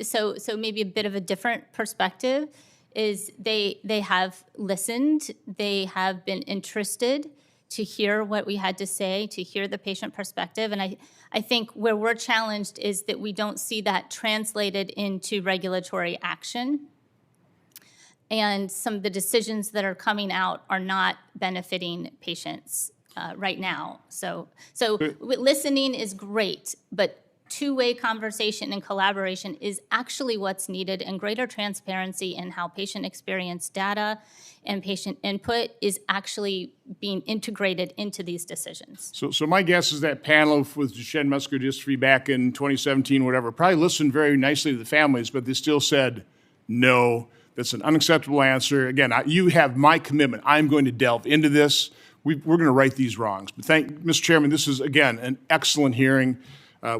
So maybe a bit of a different perspective is they have listened, they have been interested, to hear what we had to say, to hear the patient perspective. And I think where we're challenged is that we don't see that translated into regulatory action. And some of the decisions that are coming out are not benefiting patients right now. So listening is great, but two-way conversation and collaboration is actually what's needed, and greater transparency in how patient experience data and patient input is actually being integrated into these decisions. So my guess is that panel with Duchenne muscular dystrophy back in 2017, whatever, probably listened very nicely to the families, but they still said, no, that's an unacceptable answer. Again, you have my commitment. I'm going to delve into this. We're going to right these wrongs. But Mr. Chairman, this is, again, an excellent hearing.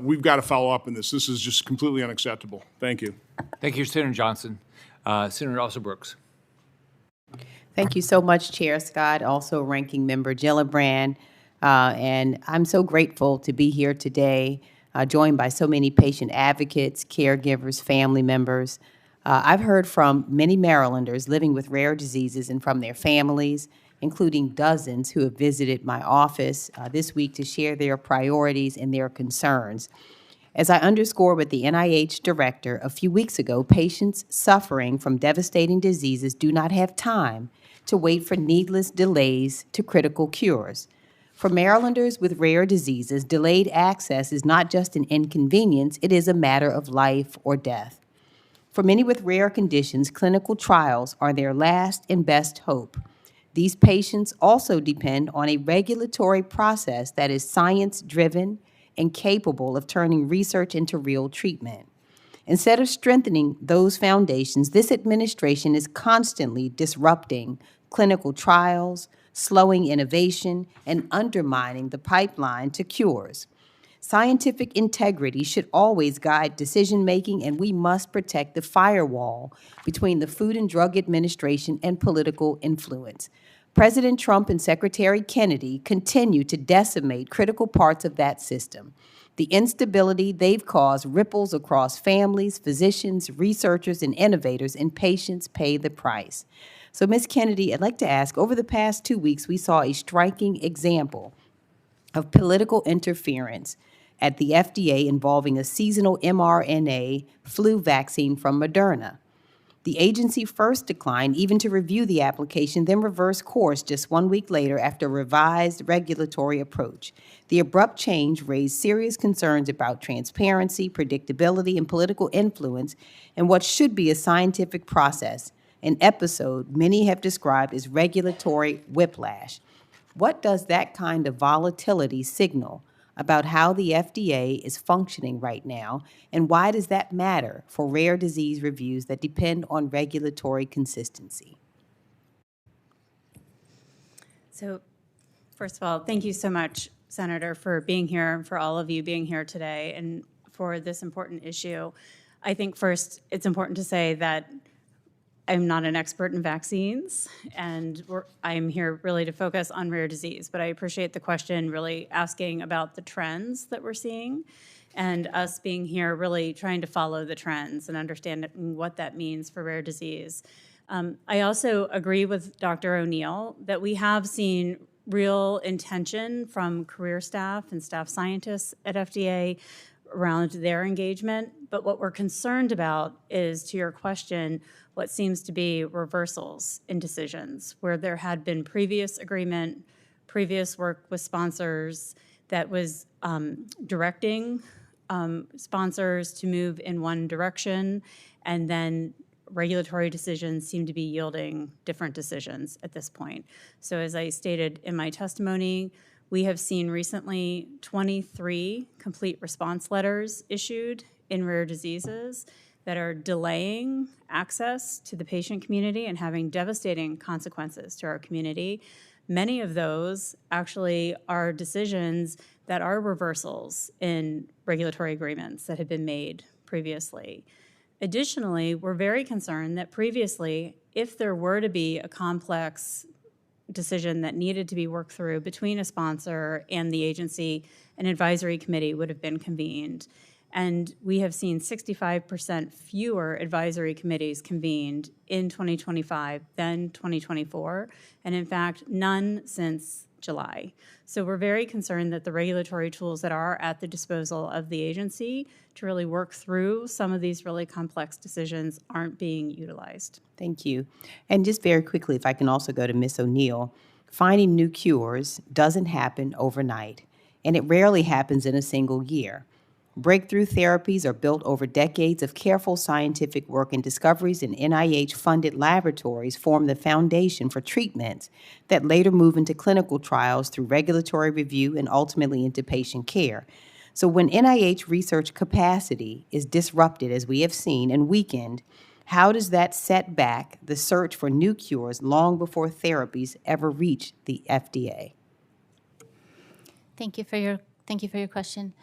We've got to follow up on this. This is just completely unacceptable. Thank you. Thank you, Senator Johnson. Senator Elsa Brooks. Thank you so much, Chair Scott, also Ranking Member Gillibrand. And I'm so grateful to be here today, joined by so many patient advocates, caregivers, family members. I've heard from many Marylanders living with rare diseases and from their families, including dozens who have visited my office this week to share their priorities and their concerns. As I underscored with the NIH director a few weeks ago, patients suffering from devastating diseases do not have time to wait for needless delays to critical cures. For Marylanders with rare diseases, delayed access is not just an inconvenience, it is a matter of life or death. For many with rare conditions, clinical trials are their last and best hope. These patients also depend on a regulatory process that is science-driven and capable of turning research into real treatment. Instead of strengthening those foundations, this administration is constantly disrupting clinical trials, slowing innovation, and undermining the pipeline to cures. Scientific integrity should always guide decision-making, and we must protect the firewall between the Food and Drug Administration and political influence. President Trump and Secretary Kennedy continue to decimate critical parts of that system. The instability they've caused ripples across families, physicians, researchers, and innovators, and patients pay the price. So, Ms. Kennedy, I'd like to ask, over the past 2 weeks, we saw a striking example of political interference at the FDA involving a seasonal mRNA flu vaccine from Moderna. The agency first declined even to review the application, then reversed course just 1 week later after a revised regulatory approach. The abrupt change raised serious concerns about transparency, predictability, and political influence in what should be a scientific process, an episode many have described as regulatory whiplash. What does that kind of volatility signal about how the FDA is functioning right now, and why does that matter for rare disease reviews that depend on regulatory consistency? So, first of all, thank you so much, Senator, for being here and for all of you being here today and for this important issue. I think first it's important to say that I'm not an expert in vaccines, and I'm here really to focus on rare disease, but I appreciate the question really asking about the trends that we're seeing and us being here really trying to follow the trends and understand what that means for rare disease. I also agree with Dr. O'Neill that we have seen real intention from career staff and staff scientists at FDA around their engagement, but what we're concerned about is, to your question, what seems to be reversals in decisions where there had been previous agreement, previous work with sponsors that was directing sponsors to move in one direction, and then regulatory decisions seem to be yielding different decisions at this point. So as I stated in my testimony, we have seen recently 23 complete response letters issued in rare diseases that are delaying access to the patient community and having devastating consequences to our community. Many of those actually are decisions that are reversals in regulatory agreements that had been made previously. Additionally, we're very concerned that previously, if there were to be a complex decision that needed to be worked through between a sponsor and the agency, an advisory committee would have been convened. And we have seen 65% fewer advisory committees convened in 2025 than 2024, and in fact, none since July. So we're very concerned that the regulatory tools that are at the disposal of the agency to really work through some of these really complex decisions aren't being utilized. Thank you. And just very quickly, if I can also go to Ms. O'Neill, finding new cures doesn't happen overnight, and it rarely happens in a single year. Breakthrough therapies are built over decades of careful scientific work, and discoveries in NIH-funded laboratories form the foundation for treatments that later move into clinical trials through regulatory review and ultimately into patient care. So when NIH research capacity is disrupted, as we have seen, and weakened, how does that set back the search for new cures long before therapies ever reach the FDA? Thank you for your question.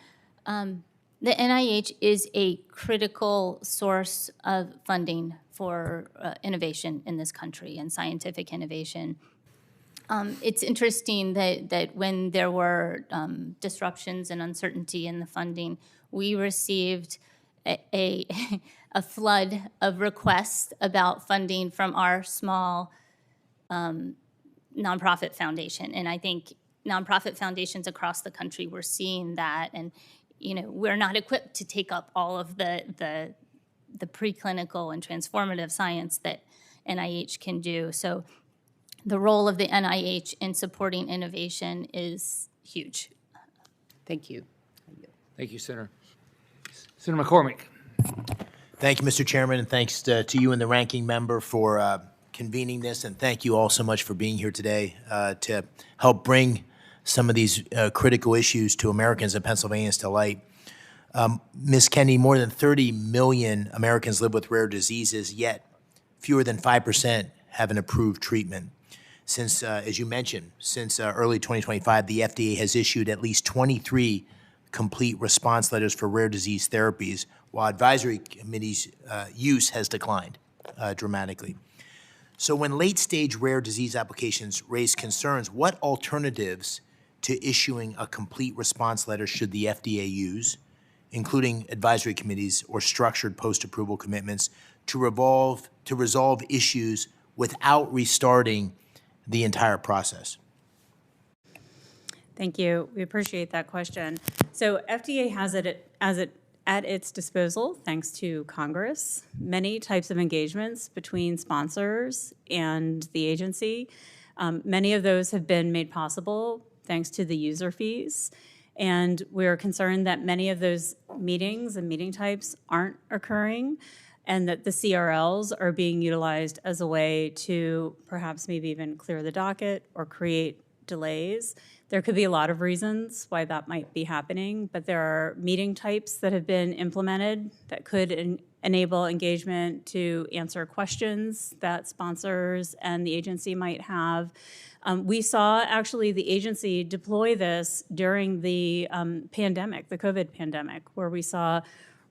The NIH is a critical source of funding for innovation in this country and scientific innovation. It's interesting that when there were disruptions and uncertainty in the funding, we received a flood of requests about funding from our small nonprofit foundation. And I think nonprofit foundations across the country were seeing that, and we're not equipped to take up all of the preclinical and transformative science that NIH can do. So the role of the NIH in supporting innovation is huge. Thank you. Thank you, Senator. Senator McCormick. Thank you, Mr. Chairman, and thanks to you and the ranking member for convening this, and thank you all so much for being here today to help bring some of these critical issues to Americans and Pennsylvanians to light. Ms. Kennedy, more than 30 million Americans live with rare diseases, yet fewer than 5% have an approved treatment. Since, as you mentioned, since early 2025, the FDA has issued at least 23 complete response letters for rare disease therapies, while advisory committees' use has declined dramatically. So when late-stage rare disease applications raise concerns, what alternatives to issuing a complete response letter should the FDA use, including advisory committees or structured post-approval commitments, to resolve issues without restarting the entire process? Thank you. We appreciate that question. So FDA has it at its disposal, thanks to Congress, many types of engagements between sponsors and the agency. Many of those have been made possible thanks to the user fees. And we're concerned that many of those meetings and meeting types aren't occurring, and that the CRLs are being utilized as a way to perhaps maybe even clear the docket or create delays. There could be a lot of reasons why that might be happening, but there are meeting types that have been implemented that could enable engagement to answer questions that sponsors and the agency might have. We saw actually the agency deploy this during the pandemic, the COVID pandemic, where we saw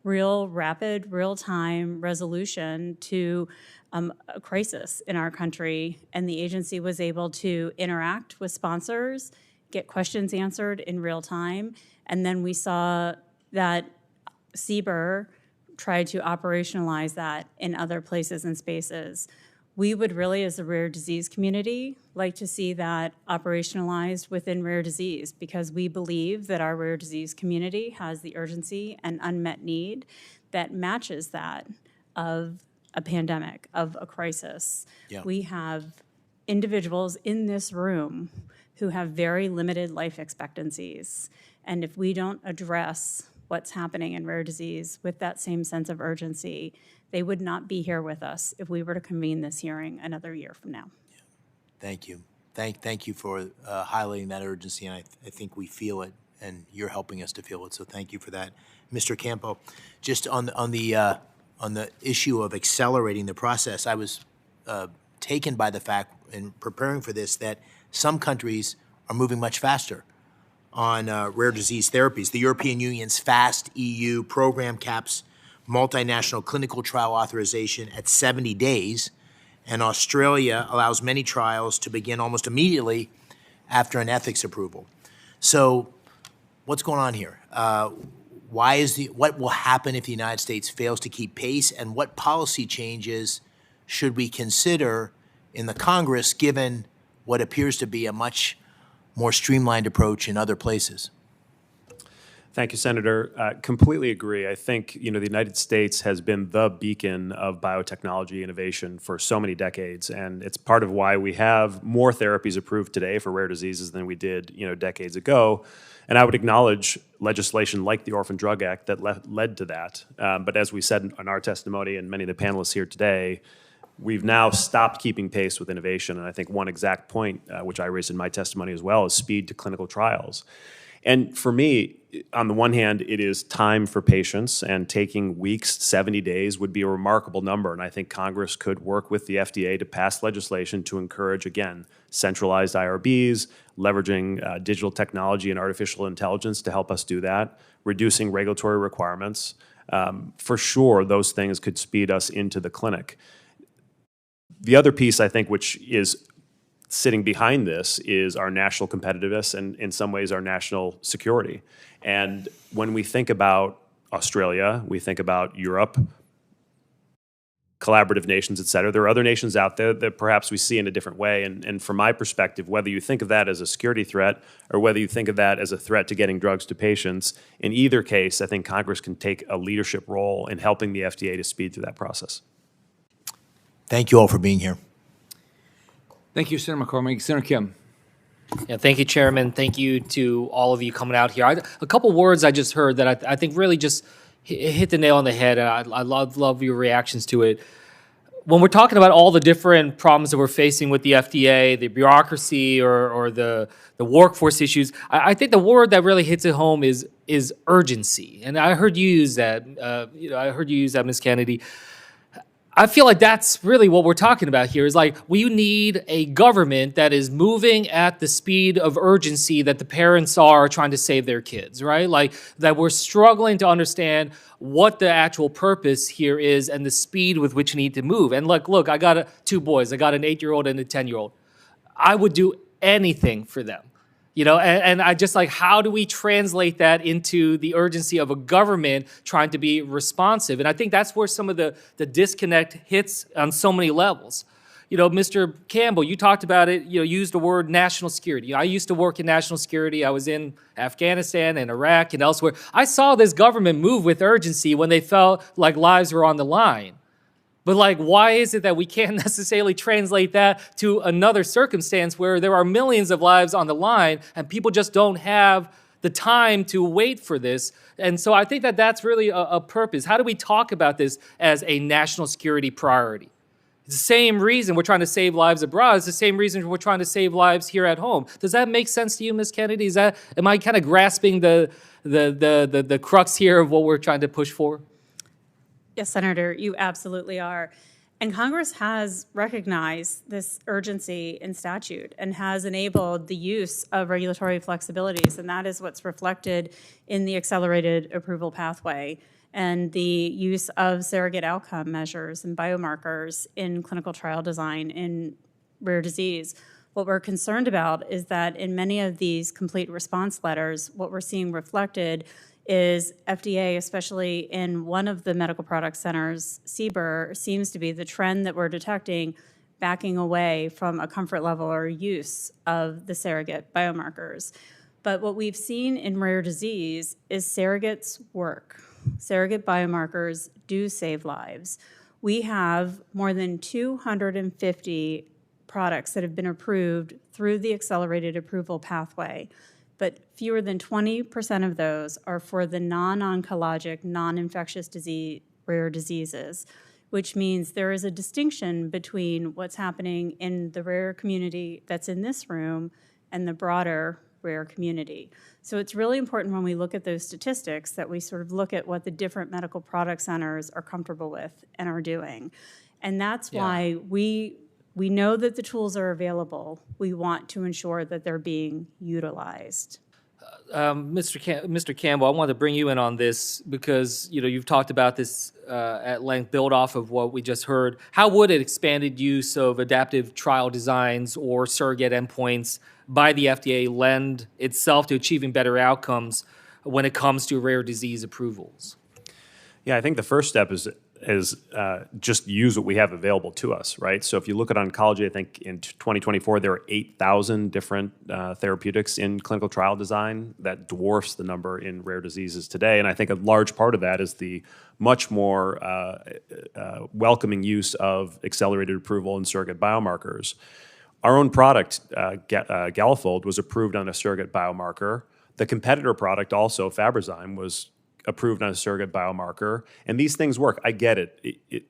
rapid, real-time resolution to a crisis in our country, and the agency was able to interact with sponsors, get questions answered in real time, and then we saw that CBER tried to operationalize that in other places and spaces. We would really, as a rare disease community, like to see that operationalized within rare disease, because we believe that our rare disease community has the urgency and unmet need that matches that of a pandemic, of a crisis. Yeah. We have individuals in this room who have very limited life expectancies. And if we don't address what's happening in rare disease with that same sense of urgency, they would not be here with us if we were to convene this hearing another year from now. Yeah. Thank you. Thank you for highlighting that urgency, and I think we feel it, and you're helping us to feel it, so thank you for that. Mr. Campbell, just on the issue of accelerating the process, I was taken by the fact in preparing for this that some countries are moving much faster on rare disease therapies. The European Union's FAST EU program caps multinational clinical trial authorization at 70 days, and Australia allows many trials to begin almost immediately after an ethics approval. So what's going on here? what will happen if the United States fails to keep pace, and what policy changes should we consider in the Congress given what appears to be a much more streamlined approach in other places? Thank you, Senator. Completely agree. I think, the United States has been the beacon of biotechnology innovation for so many decades, and it's part of why we have more therapies approved today for rare diseases than we did, decades ago. And I would acknowledge legislation like the Orphan Drug Act that led to that. But as we said in our testimony, and many of the panelists here today, we've now stopped keeping pace with innovation. And I think one exact point, which I raised in my testimony as well, is speed to clinical trials. And for me, on the one hand, it is time for patients, and taking weeks, 70 days would be a remarkable number. And I think Congress could work with the FDA to pass legislation to encourage, again, centralized IRBs, leveraging digital technology and artificial intelligence to help us do that, reducing regulatory requirements. For sure, those things could speed us into the clinic. The other piece, I think, which is sitting behind this is our national competitiveness and in some ways our national security. And when we think about Australia, we think about Europe, collaborative nations, et cetera, there are other nations out there that perhaps we see in a different way. And from my perspective, whether you think of that as a security threat or whether you think of that as a threat to getting drugs to patients, in either case, I think Congress can take a leadership role in helping the FDA to speed through that process. Thank you all for being here. Thank you, Senator McCormick. Senator Kim. Yeah, thank you, Chairman. Thank you to all of you coming out here. A couple words I just heard that I think really just hit the nail on the head, and I love your reactions to it. When we're talking about all the different problems that we're facing with the FDA, the bureaucracy or the workforce issues, I think the word that really hits it home is urgency. And I heard you use that. I heard you use that, Ms. Kennedy. I feel like that's really what we're talking about here is like we need a government that is moving at the speed of urgency that the parents are trying to save their kids, right? Like that we're struggling to understand what the actual purpose here is and the speed with which we need to move. And look, I got two boys. I got an 8-year-old and a 10-year-old. I would do anything for them. And I just like, how do we translate that into the urgency of a government trying to be responsive? And I think that's where some of the disconnect hits on so many levels. Mr. Campbell, you talked about it, used the word national security. I used to work in national security. I was in Afghanistan and Iraq and elsewhere. I saw this government move with urgency when they felt like lives were on the line. But why is it that we can't necessarily translate that to another circumstance where there are millions of lives on the line and people just don't have the time to wait for this? And so I think that that's really a purpose. How do we talk about this as a national security priority? It's the same reason we're trying to save lives abroad. It's the same reason we're trying to save lives here at home. Does that make sense to you, Ms. Kennedy? Am I kind of grasping the crux here of what we're trying to push for? Yes, Senator, you absolutely are. And Congress has recognized this urgency in statute and has enabled the use of regulatory flexibilities, and that is what's reflected in the accelerated approval pathway and the use of surrogate outcome measures and biomarkers in clinical trial design in rare disease. What we're concerned about is that in many of these complete response letters, what we're seeing reflected is FDA, especially in one of the medical product centers, CBER, seems to be the trend that we're detecting backing away from a comfort level or use of the surrogate biomarkers. But what we've seen in rare disease is surrogates work. Surrogate biomarkers do save lives. We have more than 250 products that have been approved through the accelerated approval pathway, but fewer than 20% of those are for the non-oncologic, non-infectious disease, rare diseases, which means there is a distinction between what's happening in the rare community that's in this room and the broader rare community. So it's really important when we look at those statistics that we sort of look at what the different medical product centers are comfortable with and are doing. And that's why we know that the tools are available. We want to ensure that they're being utilized. Mr. Campbell, I wanted to bring you in on this because you've talked about this at length, build off of what we just heard. How would an expanded use of adaptive trial designs or surrogate endpoints by the FDA lend itself to achieving better outcomes when it comes to rare disease approvals? Yeah, I think the first step is just use what we have available to us, right? So if you look at oncology, I think in 2024, there are 8,000 different therapeutics in clinical trial design. That dwarfs the number in rare diseases today. And I think a large part of that is the much more welcoming use of accelerated approval and surrogate biomarkers. Our own product, Galafold, was approved on a surrogate biomarker. The competitor product, also Fabrazyme, was approved on a surrogate biomarker, and these things work. I get it.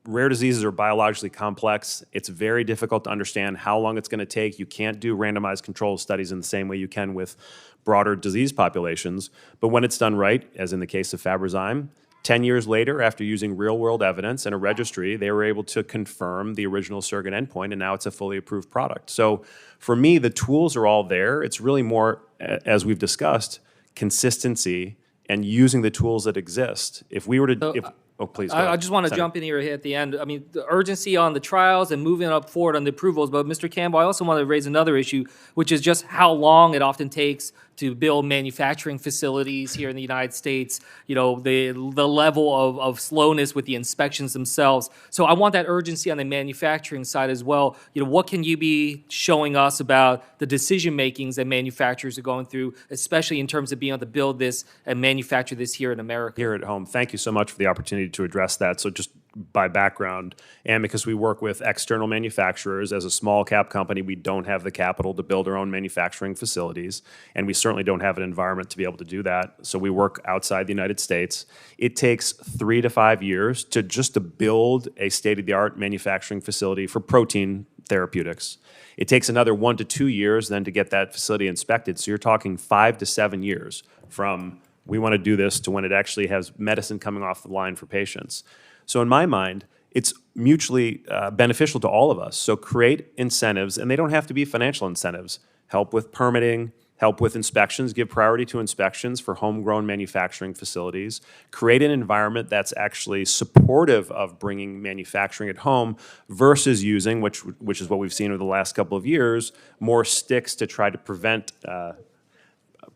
Rare diseases are biologically complex. It's very difficult to understand how long it's going to take. You can't do randomized control studies in the same way you can with broader disease populations. But when it's done right, as in the case of Fabrazyme, 10 years later, after using real-world evidence and a registry, they were able to confirm the original surrogate endpoint, and now it's a fully approved product. So for me, the tools are all there. It's really more, as we've discussed, consistency and using the tools that exist. If we were to, please go ahead. I just want to jump in here at the end. I mean, the urgency on the trials and moving up forward on the approvals, but Mr. Campbell, I also want to raise another issue, which is just how long it often takes to build manufacturing facilities here in the United States, the level of slowness with the inspections themselves. So I want that urgency on the manufacturing side as well. What can you be showing us about the decision makings that manufacturers are going through, especially in terms of being able to build this and manufacture this here in America? Here at home. Thank you so much for the opportunity to address that. So just by background, Amicus, we work with external manufacturers. As a small cap company, we don't have the capital to build our own manufacturing facilities, and we certainly don't have an environment to be able to do that. So we work outside the United States. It takes 3 to 5 years to build a state-of-the-art manufacturing facility for protein therapeutics. It takes another 1 to 2 years then to get that facility inspected. So you're talking 5 to 7 years from we want to do this to when it actually has medicine coming off the line for patients. So in my mind, it's mutually beneficial to all of us. So create incentives, and they don't have to be financial incentives. Help with permitting, help with inspections, give priority to inspections for homegrown manufacturing facilities. Create an environment that's actually supportive of bringing manufacturing at home versus using, which is what we've seen over the last couple of years, more sticks to try to prevent,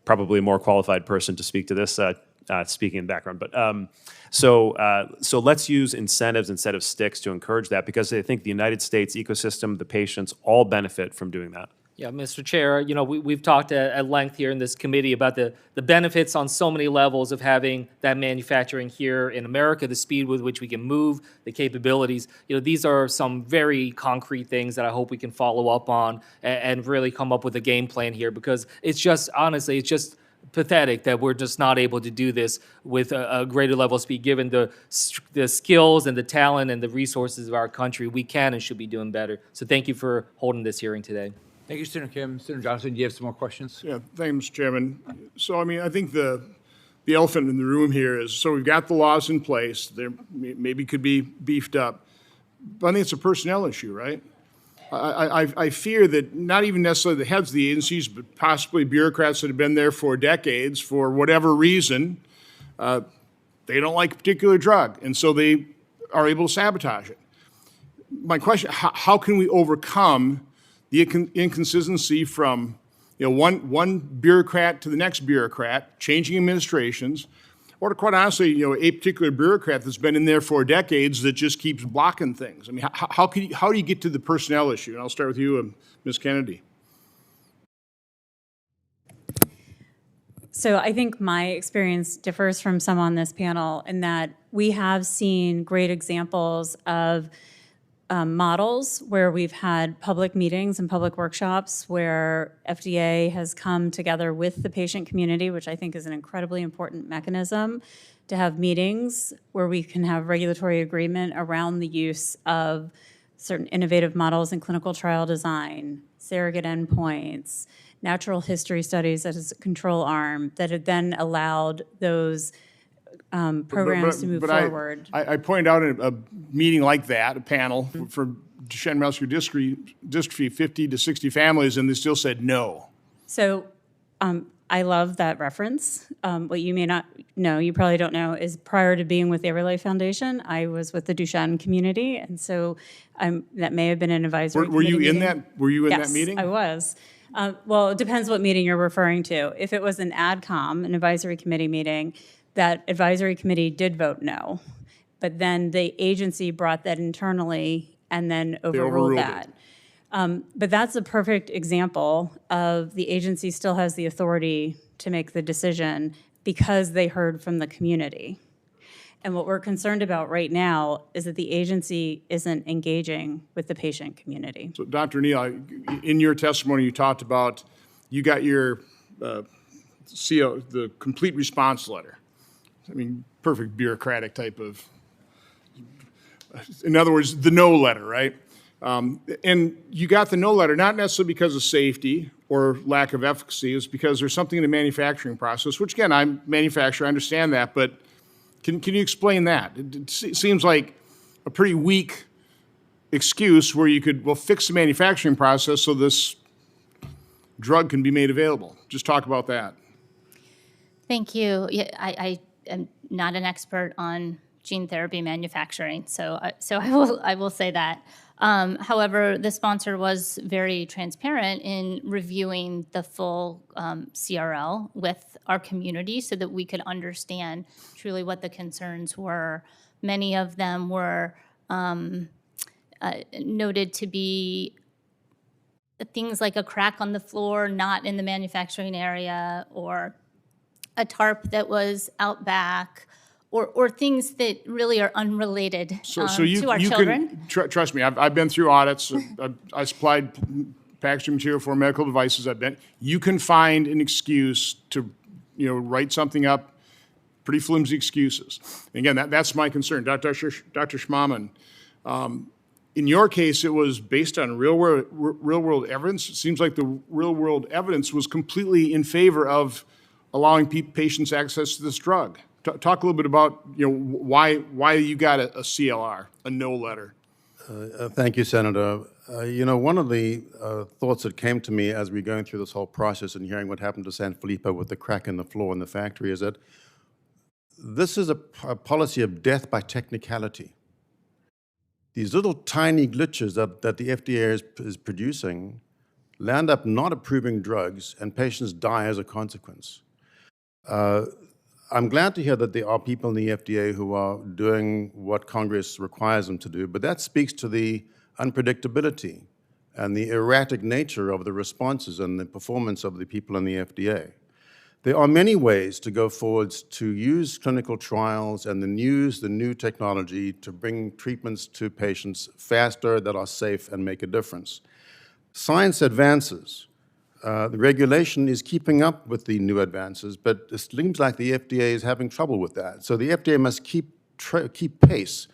probably a more qualified person to speak to this, speaking in background. But so let's use incentives instead of sticks to encourage that, because I think the United States ecosystem, the patients, all benefit from doing that. Yeah, Mr. Chair, we've talked at length here in this committee about the benefits on so many levels of having that manufacturing here in America, the speed with which we can move, the capabilities. These are some very concrete things that I hope we can follow up on and really come up with a game plan here, because it's just, honestly, it's just pathetic that we're just not able to do this with a greater level of speed, given the skills and the talent and the resources of our country. We can and should be doing better. So thank you for holding this hearing today. Thank you, Senator Kim. Senator Johnson, do you have some more questions? Yeah, thank you, Mr. Chairman. So, I think the elephant in the room here is, so we've got the laws in place. There maybe could be beefed up. But I think it's a personnel issue, right? I fear that not even necessarily the heads of the agencies, but possibly bureaucrats that have been there for decades, for whatever reason, they don't like a particular drug, and so they are able to sabotage it. My question, how can we overcome the inconsistency from one bureaucrat to the next bureaucrat, changing administrations, or to quite honestly, a particular bureaucrat that's been in there for decades that just keeps blocking things? I mean, how do you get to the personnel issue? And I'll start with you, Ms. Kennedy. So I think my experience differs from some on this panel in that we have seen great examples of models where we've had public meetings and public workshops where FDA has come together with the patient community, which I think is an incredibly important mechanism to have meetings where we can have regulatory agreement around the use of certain innovative models in clinical trial design, surrogate endpoints, natural history studies as a control arm that have then allowed those programs to move forward. I pointed out in a meeting like that, a panel for Duchenne muscular dystrophy, 50 to 60 families, and they still said no. So I love that reference. What you may not know, you probably don't know, is prior to being with the EveryLife Foundation, I was with the Duchenne community, and so that may have been an advisory Were you committee in meeting. that? Were you in Yes, that meeting? I was. Well, it depends what meeting you're referring to. If it was an AdCom, an advisory committee meeting, that advisory committee did vote no. But then the agency brought that internally and then overruled overruled that. But that's a perfect example of the agency still has the authority to make the decision because they heard from the community. And what we're concerned about right now is that the agency isn't engaging with the patient community. So, Dr. Neal, in your testimony, you talked about you got your CO, the complete response letter. I mean, perfect bureaucratic type of, in other words, the no letter, right? And you got the no letter, not necessarily because of safety or lack of efficacy, it's because there's something in the manufacturing process, which again, I'm a manufacturer, I understand that, but can you explain that? It seems like a pretty weak excuse where you could, well, fix the manufacturing process so this drug can be made available. Just talk about that. Thank you. Yeah, I am not an expert on gene therapy manufacturing, so I will say that. However, the sponsor was very transparent in reviewing the full CRL with our community so that we could understand truly what the concerns were. Many of them were noted to be things like a crack on the floor, not in the manufacturing area, or a tarp that was out back, or things that really are unrelated to our children. Trust me, I've been through audits. I supplied packaging material for medical devices. You can find an excuse to, write something up, pretty flimsy excuses. And again, that's my concern. Dr. Schmahmann, in your case, it was based on real world evidence. It seems like the real world evidence was completely in favor of allowing patients access to this drug. Talk a little bit about why you got a CLR, a no letter. Thank you, Senator. One of the thoughts that came to me as we were going through this whole process and hearing what happened to Sanfilippo with the crack in the floor in the factory is that this is a policy of death by technicality. These little tiny glitches that the FDA is producing land up not approving drugs, and patients die as a consequence. I'm glad to hear that there are people in the FDA who are doing what Congress requires them to do, but that speaks to the unpredictability and the erratic nature of the responses and the performance of the people in the FDA. There are many ways to go forwards to use clinical trials and then use the new technology to bring treatments to patients faster that are safe and make a difference. Science advances. The regulation is keeping up with the new advances, but it seems like the FDA is having trouble with that. So the FDA must keep pace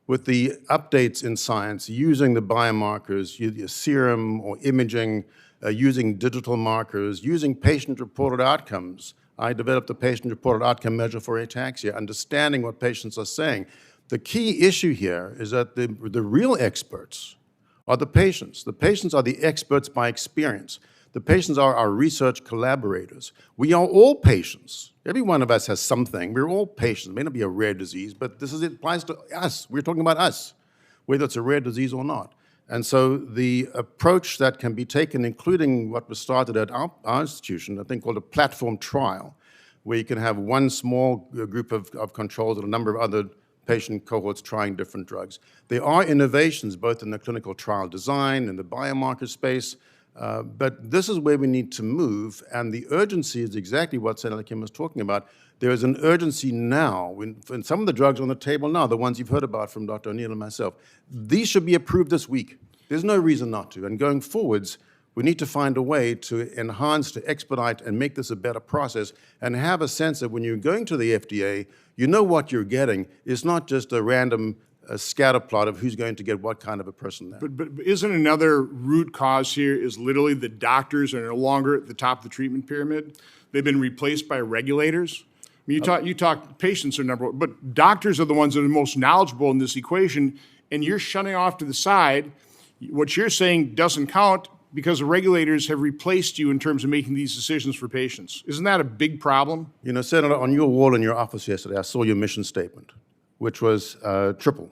with the updates in science, using the biomarkers, your serum or imaging, using digital markers, using patient-reported outcomes. I developed a patient-reported outcome measure for ataxia, understanding what patients are saying. The key issue here is that the real experts are the patients. The patients are the experts by experience. The patients are our research collaborators. We are all patients. Every one of us has something. We're all patients. It may not be a rare disease, but it applies to us. We're talking about us, whether it's a rare disease or not. And so the approach that can be taken, including what was started at our institution, I think called a platform trial, where you can have one small group of controls and a number of other patient cohorts trying different drugs. There are innovations both in the clinical trial design and the biomarker space, but this is where we need to move, and the urgency is exactly what Senator Kim was talking about. There is an urgency now, when some of the drugs on the table now, the ones you've heard about from Dr. O'Neill and myself, these should be approved this week. There's no reason not to, and going forwards, we need to find a way to enhance, to expedite, and make this a better process, and have a sense that when you're going to the FDA, you know what you're getting. It's not just a random scatter plot of who's going to get what kind of a person there. But isn't another root cause here is literally the doctors are no longer at the top of the treatment pyramid? They've been replaced by regulators. I mean, you talk patients are number one, but doctors are the ones that are most knowledgeable in this equation, and you're shutting off to the side. What you're saying doesn't count because the regulators have replaced you in terms of making these decisions for patients. Isn't that a big problem? You know, Senator, on your wall in your office yesterday, I saw your mission statement, which was triple.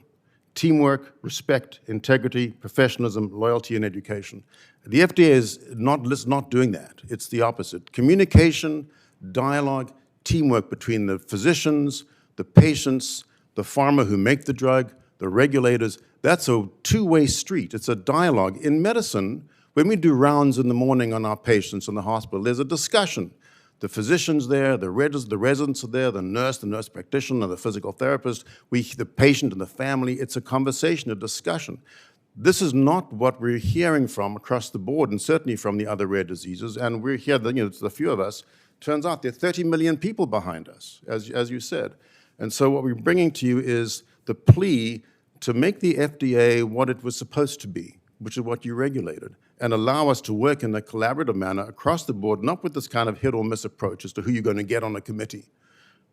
teamwork, respect, integrity, professionalism, loyalty, and education. The FDA is not doing that. It's the opposite. Communication, dialogue, teamwork between the physicians, the patients, the pharma who make the drug, the regulators, that's a two-way street. It's a dialogue. In medicine, when we do rounds in the morning on our patients in the hospital, there's a discussion. The physician's there, the residents are there, the nurse practitioner, the physical therapist, the patient and the family. It's a conversation, a discussion. This is not what we're hearing from across the board, and certainly from the other rare diseases. And we're here, it's a few of us. Turns out there are 30 million people behind us, as you said. And so what we're bringing to you is the plea to make the FDA what it was supposed to be, which is what you regulated, and allow us to work in a collaborative manner across the board, not with this kind of hit or miss approach as to who you're going to get on a committee.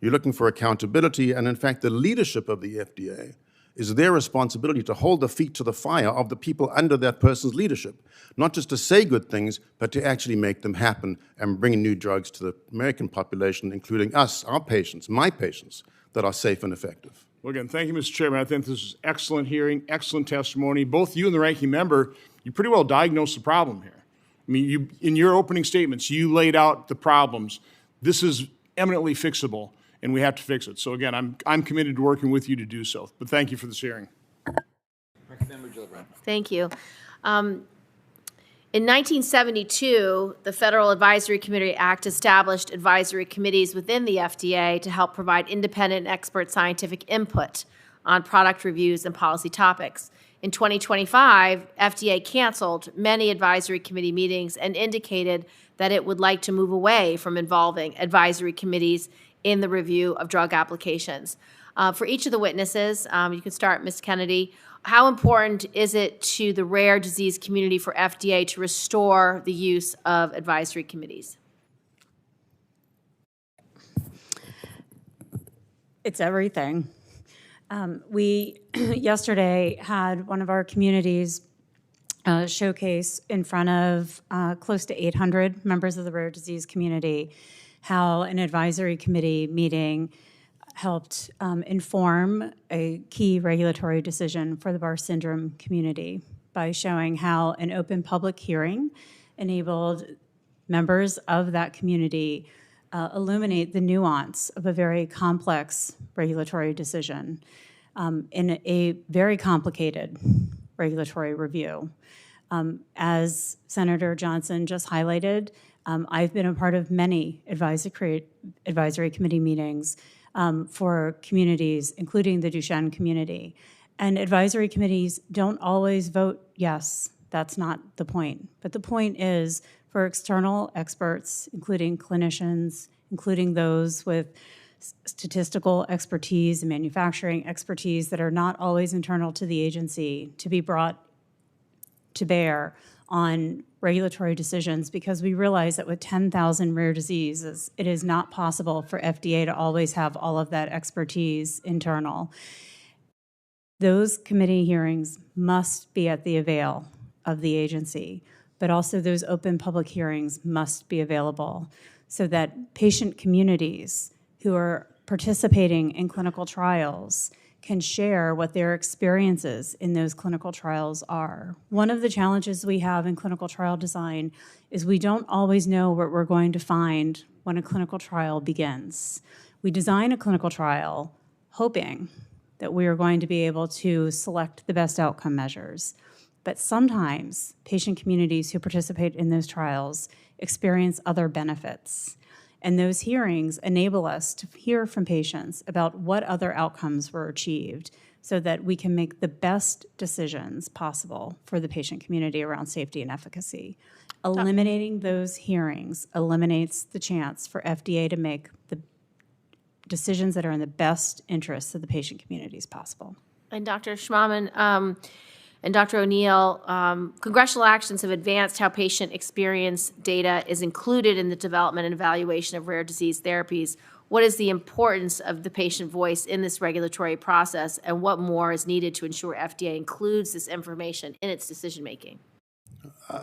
You're looking for accountability, and in fact, the leadership of the FDA is their responsibility to hold the feet to the fire of the people under that person's leadership, not just to say good things, but to actually make them happen and bring new drugs to the American population, including us, our patients, my patients, that are safe and effective. Well, again, thank you, Mr. Chairman. I think this is excellent hearing, excellent testimony. Both you and the ranking member, you pretty well diagnosed the problem here. I mean, in your opening statements, you laid out the problems. This is eminently fixable, and we have to fix it. So again, I'm committed to working with you to do so. But thank you for this hearing. Thank you. In 1972, the Federal Advisory Committee Act established advisory committees within the FDA to help provide independent and expert scientific input on product reviews and policy topics. In 2025, FDA canceled many advisory committee meetings and indicated that it would like to move away from involving advisory committees in the review of drug applications. For each of the witnesses, you can start, Ms. Kennedy. How important is it to the rare disease community for FDA to restore the use of advisory committees? It's everything. We yesterday had one of our communities showcase in front of close to 800 members of the rare disease community how an advisory committee meeting helped inform a key regulatory decision for the Barr syndrome community by showing how an open public hearing enabled members of that community illuminate the nuance of a very complex regulatory decision in a very complicated regulatory review. As Senator Johnson just highlighted, I've been a part of many advisory committee meetings for communities, including the Duchenne community. And advisory committees don't always vote yes. That's not the point. But the point is for external experts, including clinicians, including those with statistical expertise and manufacturing expertise that are not always internal to the agency, to be brought to bear on regulatory decisions, because we realize that with 10,000 rare diseases, it is not possible for FDA to always have all of that expertise internal. Those committee hearings must be at the avail of the agency, but also those open public hearings must be available so that patient communities who are participating in clinical trials can share what their experiences in those clinical trials are. One of the challenges we have in clinical trial design is we don't always know what we're going to find when a clinical trial begins. We design a clinical trial hoping that we are going to be able to select the best outcome measures. But sometimes patient communities who participate in those trials experience other benefits. And those hearings enable us to hear from patients about what other outcomes were achieved so that we can make the best decisions possible for the patient community around safety and efficacy. Eliminating those hearings eliminates the chance for FDA to make the decisions that are in the best interests of the patient communities possible. And Dr. Schmahmann, and Dr. O'Neill, congressional actions have advanced how patient experience data is included in the development and evaluation of rare disease therapies. What is the importance of the patient voice in this regulatory process, and what more is needed to ensure FDA includes this information in its decision-making?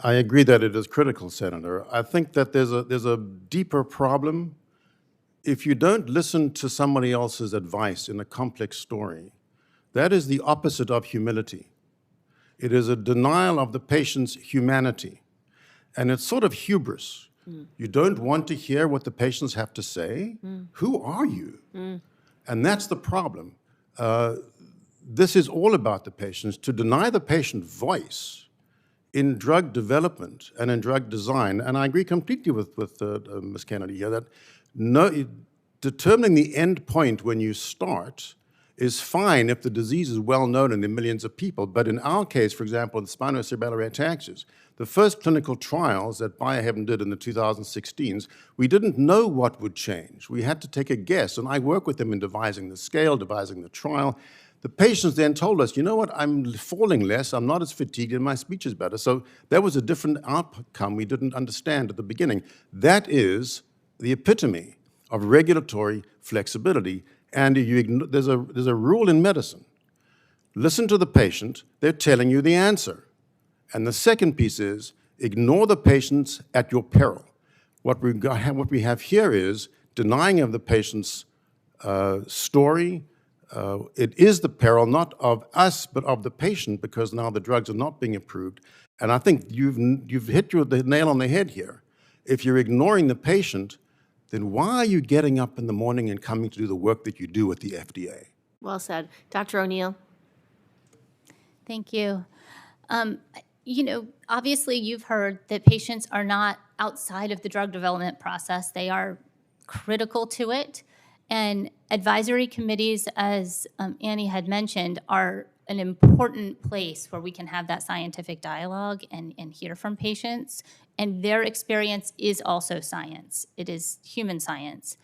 I agree that it is critical, Senator. I think that there's a deeper problem. If you don't listen to somebody else's advice in a complex story, That is the opposite of humility. It is a denial of the patient's humanity. And it's sort of hubris. You don't want to hear what the patients have to say? Who are you? And that's the problem. This is all about the patients. To deny the patient voice in drug development and in drug design, and I agree completely with Ms. Kennedy here, that determining the end point when you start is fine if the disease is well known in the millions of people. But in our case, for example, the spinocerebellar ataxias, the first clinical trials that Biohaven did in the 2016s, we didn't know what would change. We had to take a guess, and I worked with them in devising the scale, devising the trial. The patients then told us, you know what, I'm falling less, I'm not as fatigued, and my speech is better. So that was a different outcome we didn't understand at the beginning. That is the epitome of regulatory flexibility. And there's a rule in medicine. Listen to the patient, they're telling you the answer. And the second piece is, ignore the patients at your peril. What we have here is denying of the patient's story. It is the peril not of us, but of the patient, because now the drugs are not being approved. And I think you've hit the nail on the head here. If you're ignoring the patient, then why are you getting up in the morning and coming to do the work that you do with the FDA? Well said. Dr. O'Neill? Thank you. You know, obviously you've heard that patients are not outside of the drug development process. They are critical to it. And advisory committees, as Annie had mentioned, are an important place where we can have that scientific dialogue and hear from patients. And their experience is also science. It is human science.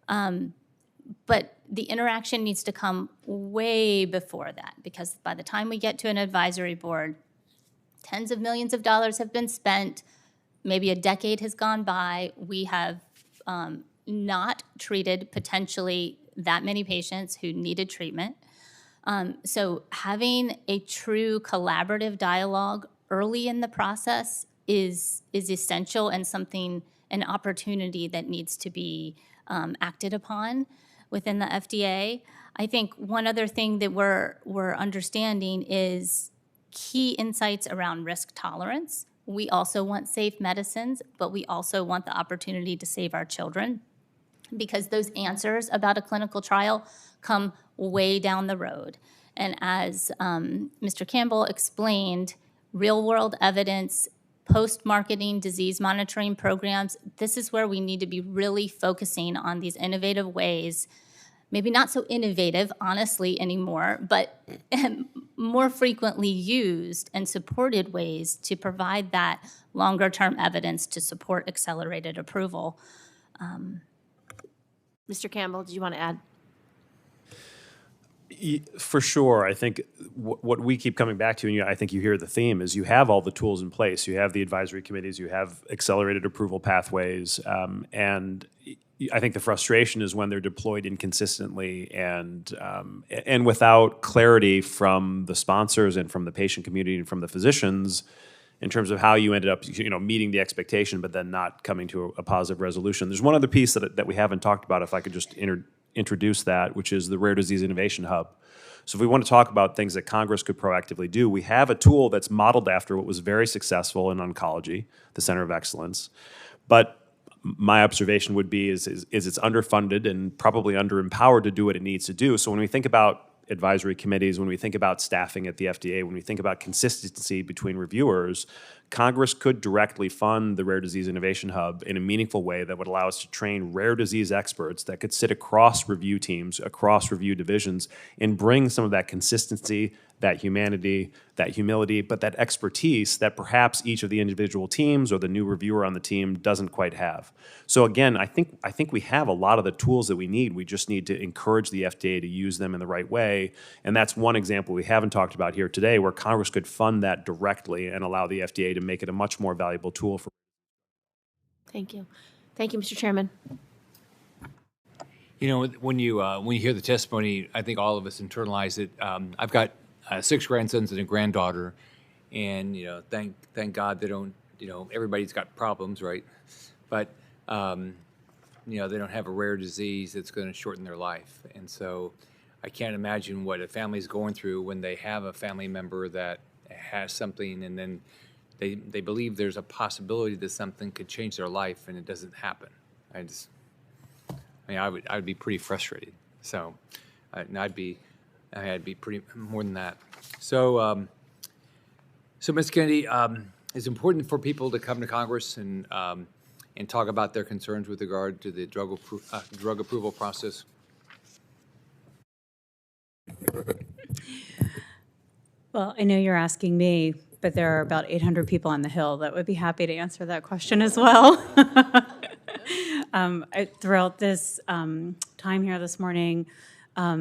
But the interaction needs to come way before that, because by the time we get to an advisory board, tens of millions of dollars have been spent, maybe a decade has gone by, we have not treated potentially that many patients who needed treatment. So having a true collaborative dialogue early in the process is essential and an opportunity that needs to be acted upon within the FDA. I think one other thing that we're understanding is key insights around risk tolerance. We also want safe medicines, but we also want the opportunity to save our children, because those answers about a clinical trial come way down the road. And as Mr. Campbell explained, real-world evidence, post-marketing disease monitoring programs, this is where we need to be really focusing on these innovative ways, maybe not so innovative, honestly, anymore, but more frequently used and supported ways to provide that longer-term evidence to support accelerated approval. Mr. Campbell, did you want to add? For sure. I think what we keep coming back to, and I think you hear the theme, is you have all the tools in place. You have the advisory committees, you have accelerated approval pathways, and I think the frustration is when they're deployed inconsistently and without clarity from the sponsors and from the patient community and from the physicians in terms of how you ended up, meeting the expectation, but then not coming to a positive resolution. There's one other piece that we haven't talked about, if I could just introduce that, which is the Rare Disease Innovation Hub. So if we want to talk about things that Congress could proactively do, we have a tool that's modeled after what was very successful in oncology, the Center of Excellence. But my observation would be is it's underfunded and probably underempowered to do what it needs to do. So when we think about advisory committees, when we think about staffing at the FDA, when we think about consistency between reviewers, Congress could directly fund the Rare Disease Innovation Hub in a meaningful way that would allow us to train rare disease experts that could sit across review teams, across review divisions, and bring some of that consistency, that humanity, that humility, but that expertise that perhaps each of the individual teams or the new reviewer on the team doesn't quite have. So again, I think we have a lot of the tools that we need. We just need to encourage the FDA to use them in the right way. And that's one example we haven't talked about here today, where Congress could fund that directly and allow the FDA to make it a much more valuable tool for. Thank you. Thank you, Mr. Chairman. When you hear the testimony, I think all of us internalize it. I've got 6 grandsons and a granddaughter, and thank God they don't. Everybody's got problems, right? But they don't have a rare disease that's going to shorten their life. And so, I can't imagine what a family's going through when they have a family member that has something and then they believe there's a possibility that something could change their life and it doesn't happen. I would be pretty frustrated. So, and I'd be pretty more than that. So, Ms. Kennedy, it's important for people to come to Congress and talk about their concerns with regard to the drug approval process. Well, I know you're asking me, but there are about 800 people on the Hill that would be happy to answer that question as well. Throughout this time here this morning,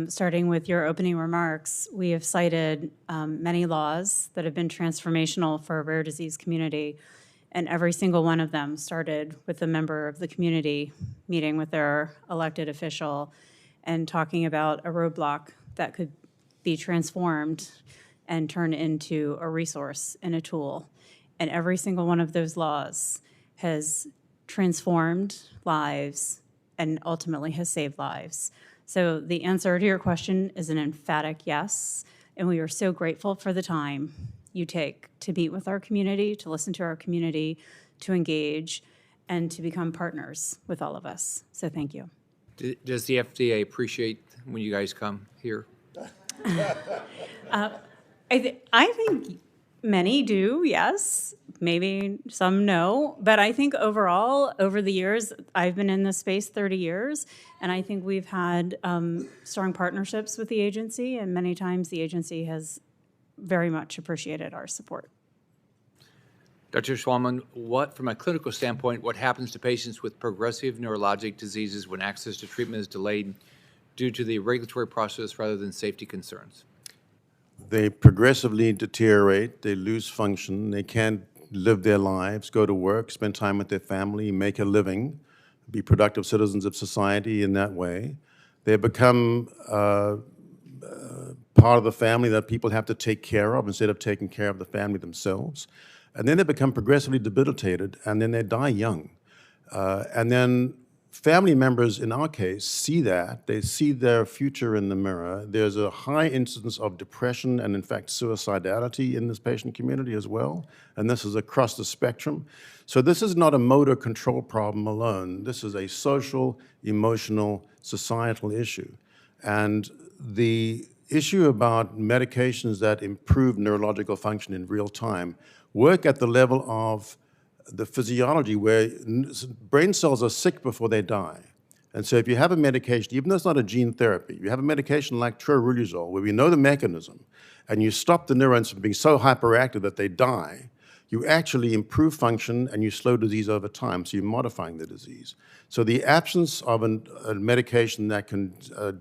starting with your opening remarks, we have cited many laws that have been transformational for a rare disease community, and every single one of them started with a member of the community meeting with their elected official and talking about a roadblock that could be transformed and turn into a resource and a tool. And every single one of those laws has transformed lives and ultimately has saved lives. So the answer to your question is an emphatic yes, and we are so grateful for the time you take to meet with our community, to listen to our community, to engage, and to become partners with all of us. So thank you. Does the FDA appreciate when you guys come here? I think many do, yes. Maybe some no. But I think overall, over the years, I've been in this space 30 years, and I think we've had strong partnerships with the agency, and many times the agency has very much appreciated our support. Dr. Schmahmann, from a clinical standpoint, what happens to patients with progressive neurologic diseases when access to treatment is delayed due to the regulatory process rather than safety concerns? They progressively deteriorate, they lose function, they can't live their lives, go to work, spend time with their family, make a living, be productive citizens of society in that way. They become part of the family that people have to take care of instead of taking care of the family themselves. And then they become progressively debilitated, and then they die young. And then family members, in our case, see that. They see their future in the mirror. There's a high incidence of depression and, in fact, suicidality in this patient community as well, and this is across the spectrum. So this is not a motor control problem alone. This is a social, emotional, societal issue. And the issue about medications that improve neurological function in real time work at the level of the physiology where brain cells are sick before they die. And so if you have a medication, even though it's not a gene therapy, you have a medication like troriluzole where we know the mechanism, and you stop the neurons from being so hyperactive that they die, you actually improve function and you slow disease over time, so you're modifying the disease. So the absence of a medication that can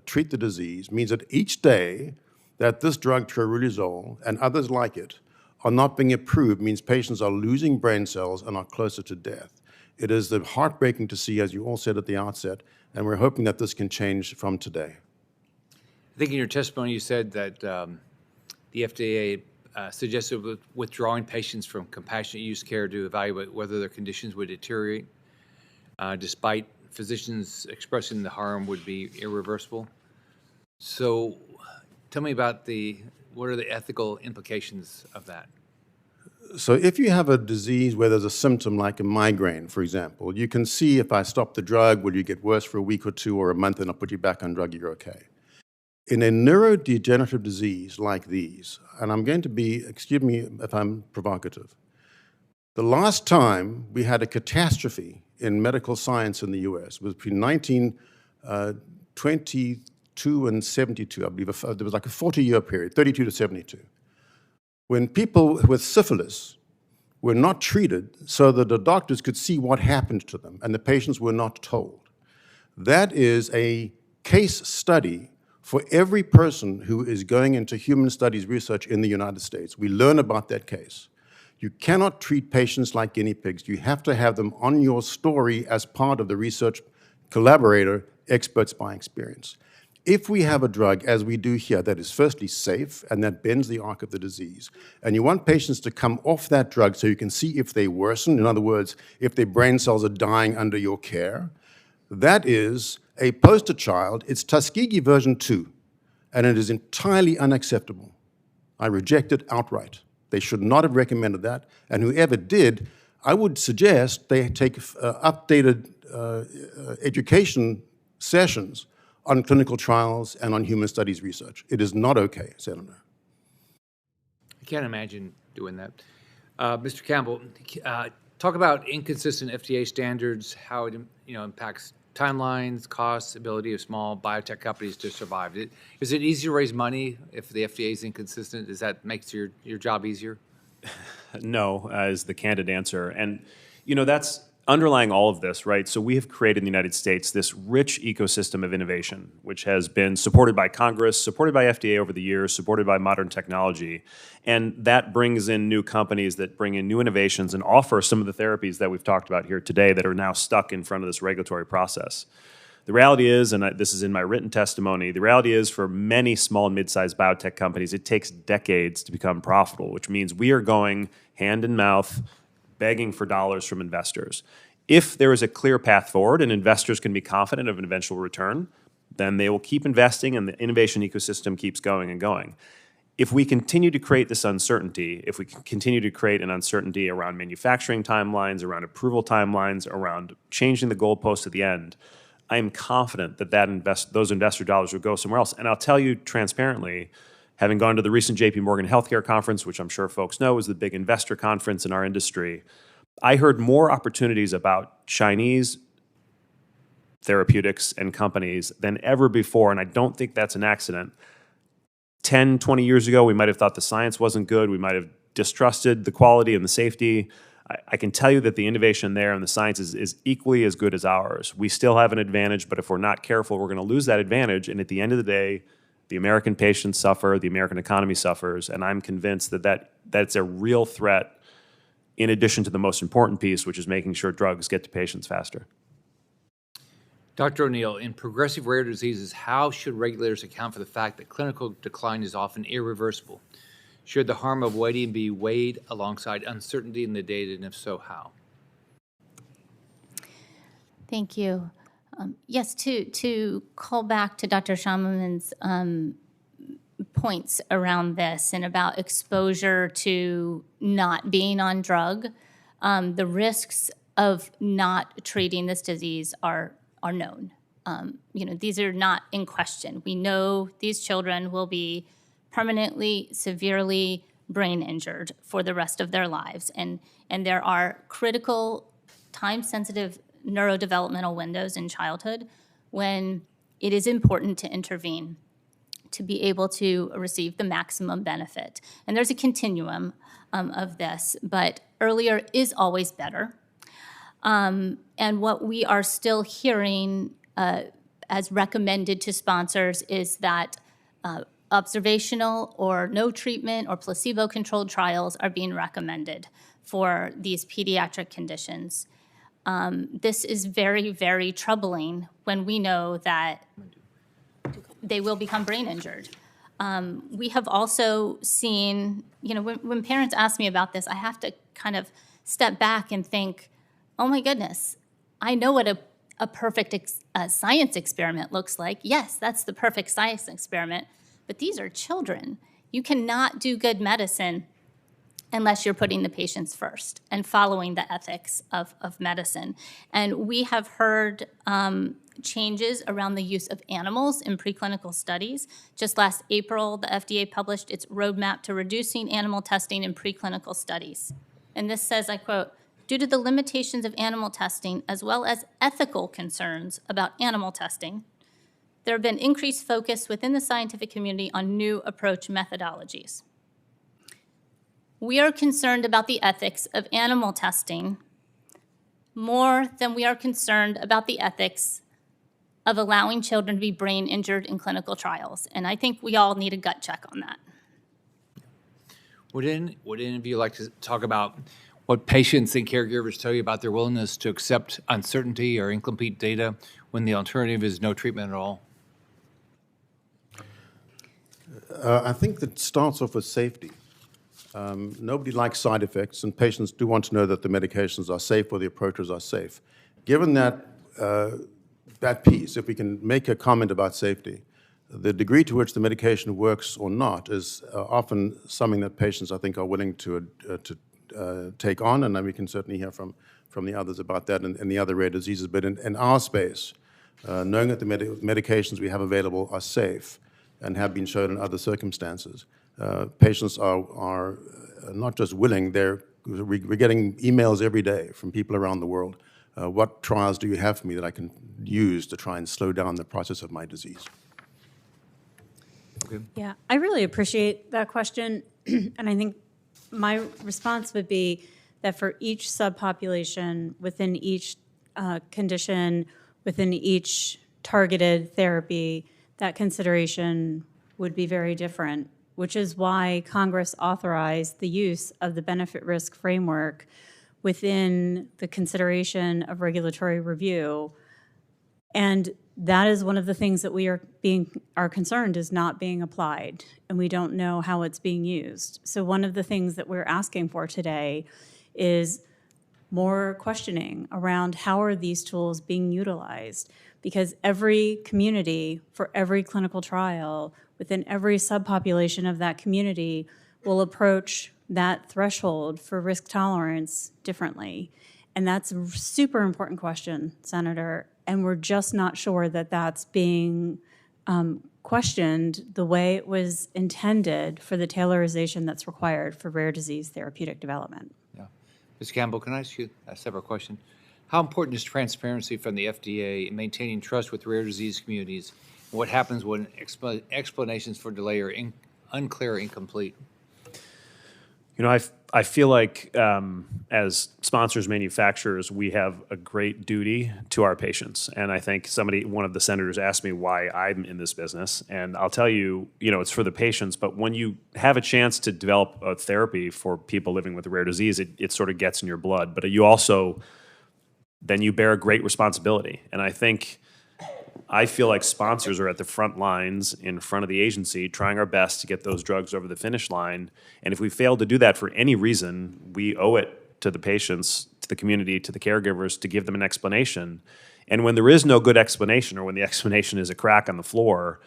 treat the disease means that each day that this drug, troriluzole, and others like it, are not being approved means patients are losing brain cells and are closer to death. It is heartbreaking to see, as you all said at the outset, and we're hoping that this can change from today. I think in your testimony you said that the FDA suggested withdrawing patients from compassionate use care to evaluate whether their conditions would deteriorate, despite physicians expressing the harm would be irreversible. So tell me about what are the ethical implications of that? So if you have a disease where there's a symptom like a migraine, for example, you can see if I stop the drug, will you get worse for a week or two or a month, and I'll put you back on drug, you're okay. In a neurodegenerative disease like these, and I'm going to be, excuse me if I'm provocative, the last time we had a catastrophe in medical science in the US was between 1922 and 72, I believe. There was like a 40-year period, 32 to 72, when people with syphilis were not treated so that the doctors could see what happened to them, and the patients were not told. That is a case study for every person who is going into human studies research in the United States. We learn about that case. You cannot treat patients like guinea pigs. You have to have them on your story as part of the research collaborator, experts by experience. If we have a drug, as we do here, that is firstly safe and that bends the arc of the disease, and you want patients to come off that drug so you can see if they worsen, in other words, if their brain cells are dying under your care, that is a poster child. It's Tuskegee version 2. and it is entirely unacceptable. I reject it outright. They should not have recommended that, and whoever did, I would suggest they take updated education sessions on clinical trials and on human studies research. It is not okay, Senator. I can't imagine doing that. Mr. Campbell, talk about inconsistent FDA standards, how it impacts timelines, costs, ability of small biotech companies to survive. Is it easy to raise money if the FDA is inconsistent? Does that make your job easier? No, is the candid answer. And, that's underlying all of this, right? So we have created in the United States this rich ecosystem of innovation, which has been supported by Congress, supported by FDA over the years, supported by modern technology. And that brings in new companies that bring in new innovations and offer some of the therapies that we've talked about here today that are now stuck in front of this regulatory process. The reality is, and this is in my written testimony, the reality is for many small and mid-sized biotech companies, it takes decades to become profitable, which means we are going hand in mouth, begging for dollars from investors. If there is a clear path forward and investors can be confident of an eventual return, then they will keep investing and the innovation ecosystem keeps going and going. If we continue to create this uncertainty, if we continue to create an uncertainty around manufacturing timelines, around approval timelines, around changing the goalpost at the end, I am confident that those investor dollars will go somewhere else. And I'll tell you transparently, having gone to the recent JP Morgan Healthcare Conference, which I'm sure folks know is the big investor conference in our industry, I heard more opportunities about Chinese therapeutics and companies than ever before, and I don't think that's an accident. 10, 20 years ago, we might have thought the science wasn't good. We might have distrusted the quality and the safety. I can tell you that the innovation there and the science is equally as good as ours. We still have an advantage, but if we're not careful, we're going to lose that advantage, and at the end of the day, the American patients suffer, the American economy suffers, and I'm convinced that's a real threat in addition to the most important piece, which is making sure drugs get to patients faster. Dr. O'Neill, in progressive rare diseases, how should regulators account for the fact that clinical decline is often irreversible? Should the harm of waiting be weighed alongside uncertainty in the data, and if so, how? Thank you. Yes, to call back to Dr. Schmahmann's points around this and about exposure to not being on drug, the risks of not treating this disease are known. These are not in question. We know these children will be permanently, severely brain injured for the rest of their lives, and there are critical, time-sensitive neurodevelopmental windows in childhood when it is important to intervene to be able to receive the maximum benefit. And there's a continuum of this, but earlier is always better. And what we are still hearing as recommended to sponsors is that observational or no treatment or placebo-controlled trials are being recommended for these pediatric conditions. This is very, very troubling when we know that they will become brain injured. We have also seen, when parents ask me about this, I have to kind of step back and think, oh my goodness, I know what a perfect science experiment looks like. Yes, that's the perfect science experiment, but these are children. You cannot do good medicine unless you're putting the patients first and following the ethics of medicine. And we have heard changes around the use of animals in preclinical studies. Just last April, the FDA published its roadmap to reducing animal testing in preclinical studies. And this says, I quote, "Due to the limitations of animal testing as well as ethical concerns about animal testing, there have been increased focus within the scientific community on new approach methodologies. We are concerned about the ethics of animal testing more than we are concerned about the ethics of allowing children to be brain injured in clinical trials." And I think we all need a gut check on that. Would any of you like to talk about what patients and caregivers tell you about their willingness to accept uncertainty or incomplete data when the alternative is no treatment at all? I think that starts off with safety. Nobody likes side effects, and patients do want to know that the medications are safe or the approaches are safe. Given that piece, if we can make a comment about safety, The degree to which the medication works or not is often something that patients, I think, are willing to take on, and then we can certainly hear from the others about that and the other rare diseases. But in our space, knowing that the medications we have available are safe and have been shown in other circumstances, patients are not just willing, we're getting emails every day from people around the world. What trials do you have for me that I can use to try and slow down the process of my disease? Okay. Yeah, I really appreciate that question. And I think my response would be that for each subpopulation, within each condition, within each targeted therapy, that consideration would be very different, which is why Congress authorized the use of the benefit-risk framework within the consideration of regulatory review. And that is one of the things that we are concerned is not being applied, and we don't know how it's being used. So one of the things that we're asking for today is more questioning around how are these tools being utilized, because every community for every clinical trial within every subpopulation of that community will approach that threshold for risk tolerance differently. And that's a super important question, Senator, and we're just not sure that that's being questioned the way it was intended for the tailorization that's required for rare disease therapeutic development. Yeah. Ms. Campbell, can I ask you a separate question? How important is transparency from the FDA in maintaining trust with rare disease communities? And what happens when explanations for delay are unclear or incomplete? You know, I feel like as sponsors, manufacturers, we have a great duty to our patients. And I think one of the senators asked me why I'm in this business. And I'll tell you, it's for the patients. But when you have a chance to develop a therapy for people living with a rare disease, it sort of gets in your blood. But you also, then you bear a great responsibility. And I feel like sponsors are at the front lines in front of the agency trying our best to get those drugs over the finish line. And if we fail to do that for any reason, we owe it to the patients, to the community, to the caregivers to give them an explanation. And when there is no good explanation, or when the explanation is a crack on the floor,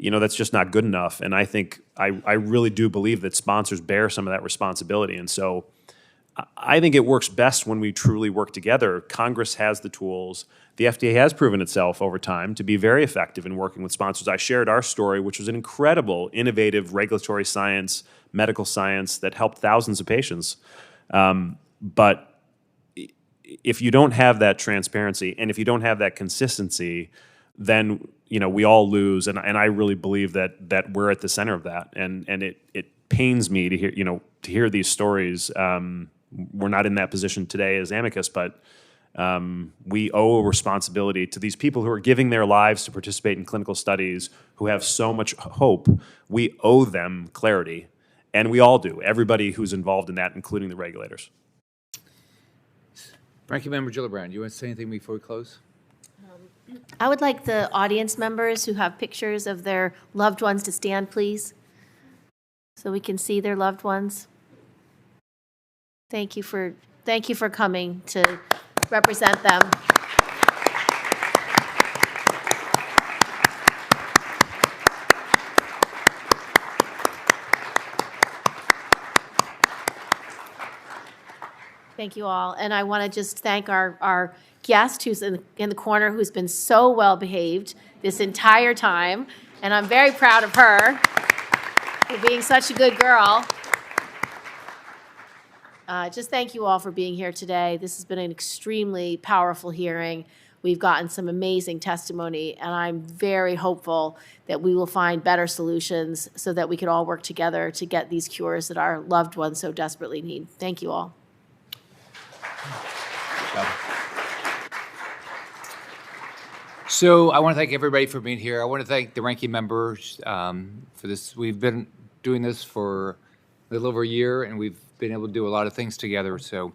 that's just not good enough. And I think I really do believe that sponsors bear some of that responsibility. And so I think it works best when we truly work together. Congress has the tools. The FDA has proven itself over time to be very effective in working with sponsors. I shared our story, which was an incredible, innovative regulatory science, medical science that helped thousands of patients. But if you don't have that transparency and if you don't have that consistency, then we all lose. And I really believe that we're at the center of that. And it pains me to hear these stories. We're not in that position today as Amicus, but we owe a responsibility to these people who are giving their lives to participate in clinical studies, who have so much hope. We owe them clarity, and we all do, everybody who's involved in that, including the regulators. Ranking Member Gillibrand, do you want to say anything before we close? I would like the audience members who have pictures of their loved ones to stand, please, so we can see their loved ones. Thank you for coming to represent them. Thank you all. And I want to just thank our guest who's in the corner, who's been so well behaved this entire time. And I'm very proud of her for being such a good girl. Just thank you all for being here today. This has been an extremely powerful hearing. We've gotten some amazing testimony, and I'm very hopeful that we will find better solutions so that we can all work together to get these cures that our loved ones so desperately need. Thank you all. So I want to thank everybody for being here. I want to thank the ranking members for this. We've been doing this for a little over a year, and we've been able to do a lot of things together. So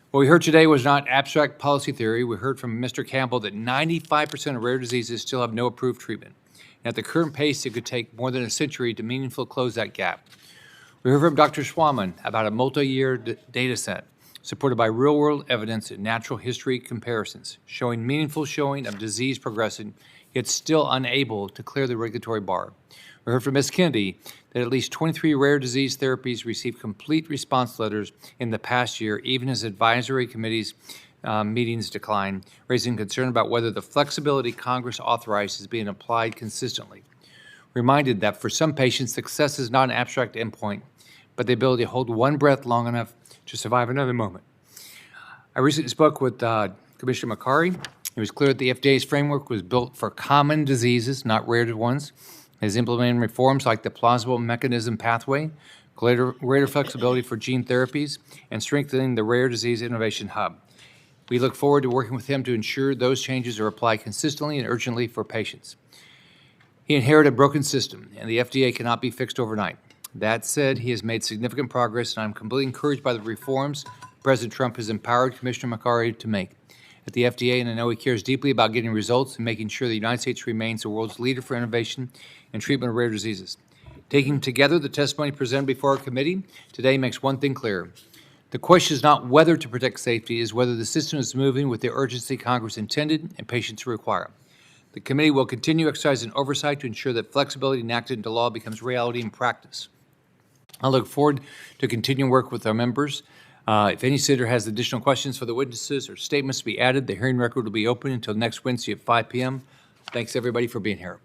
what we heard today was not abstract policy theory. We heard from Mr. Campbell that 95% of rare diseases still have no approved treatment. And at the current pace, it could take more than a century to meaningfully close that gap. We heard from Dr. Schmahmann about a multi-year data set. supported by real-world evidence and natural history comparisons, showing meaningful showing of disease progression, yet still unable to clear the regulatory bar. We heard from Ms. Kennedy that at least 23 rare disease therapies received complete response letters in the past year, even as advisory committees meetings decline, raising concern about whether the flexibility Congress authorized is being applied consistently. Reminded that for some patients, success is not an abstract endpoint, but the ability to hold one breath long enough to survive another moment. I recently spoke with Commissioner Makary. It was clear that the FDA's framework was built for common diseases, not rare ones. It is implementing reforms like the plausible mechanism pathway, greater flexibility for gene therapies, and strengthening the Rare Disease Innovation Hub. We look forward to working with him to ensure those changes are applied consistently and urgently for patients. He inherited a broken system, and the FDA cannot be fixed overnight. That said, he has made significant progress, and I'm completely encouraged by the reforms President Trump has empowered Commissioner Makary to make at the FDA, and I know he cares deeply about getting results and making sure the United States remains the world's leader for innovation and treatment of rare diseases. Taking together the testimony presented before our committee today makes one thing clear. The question is not whether to protect safety, is whether the system is moving with the urgency Congress intended and patients require. The committee will continue exercising oversight to ensure that flexibility enacted into law becomes reality in practice. I look forward to continuing work with our members. If any senator has additional questions for the witnesses or statements to be added, the hearing record will be open until next Wednesday at 5 p.m. Thanks, everybody, for being here.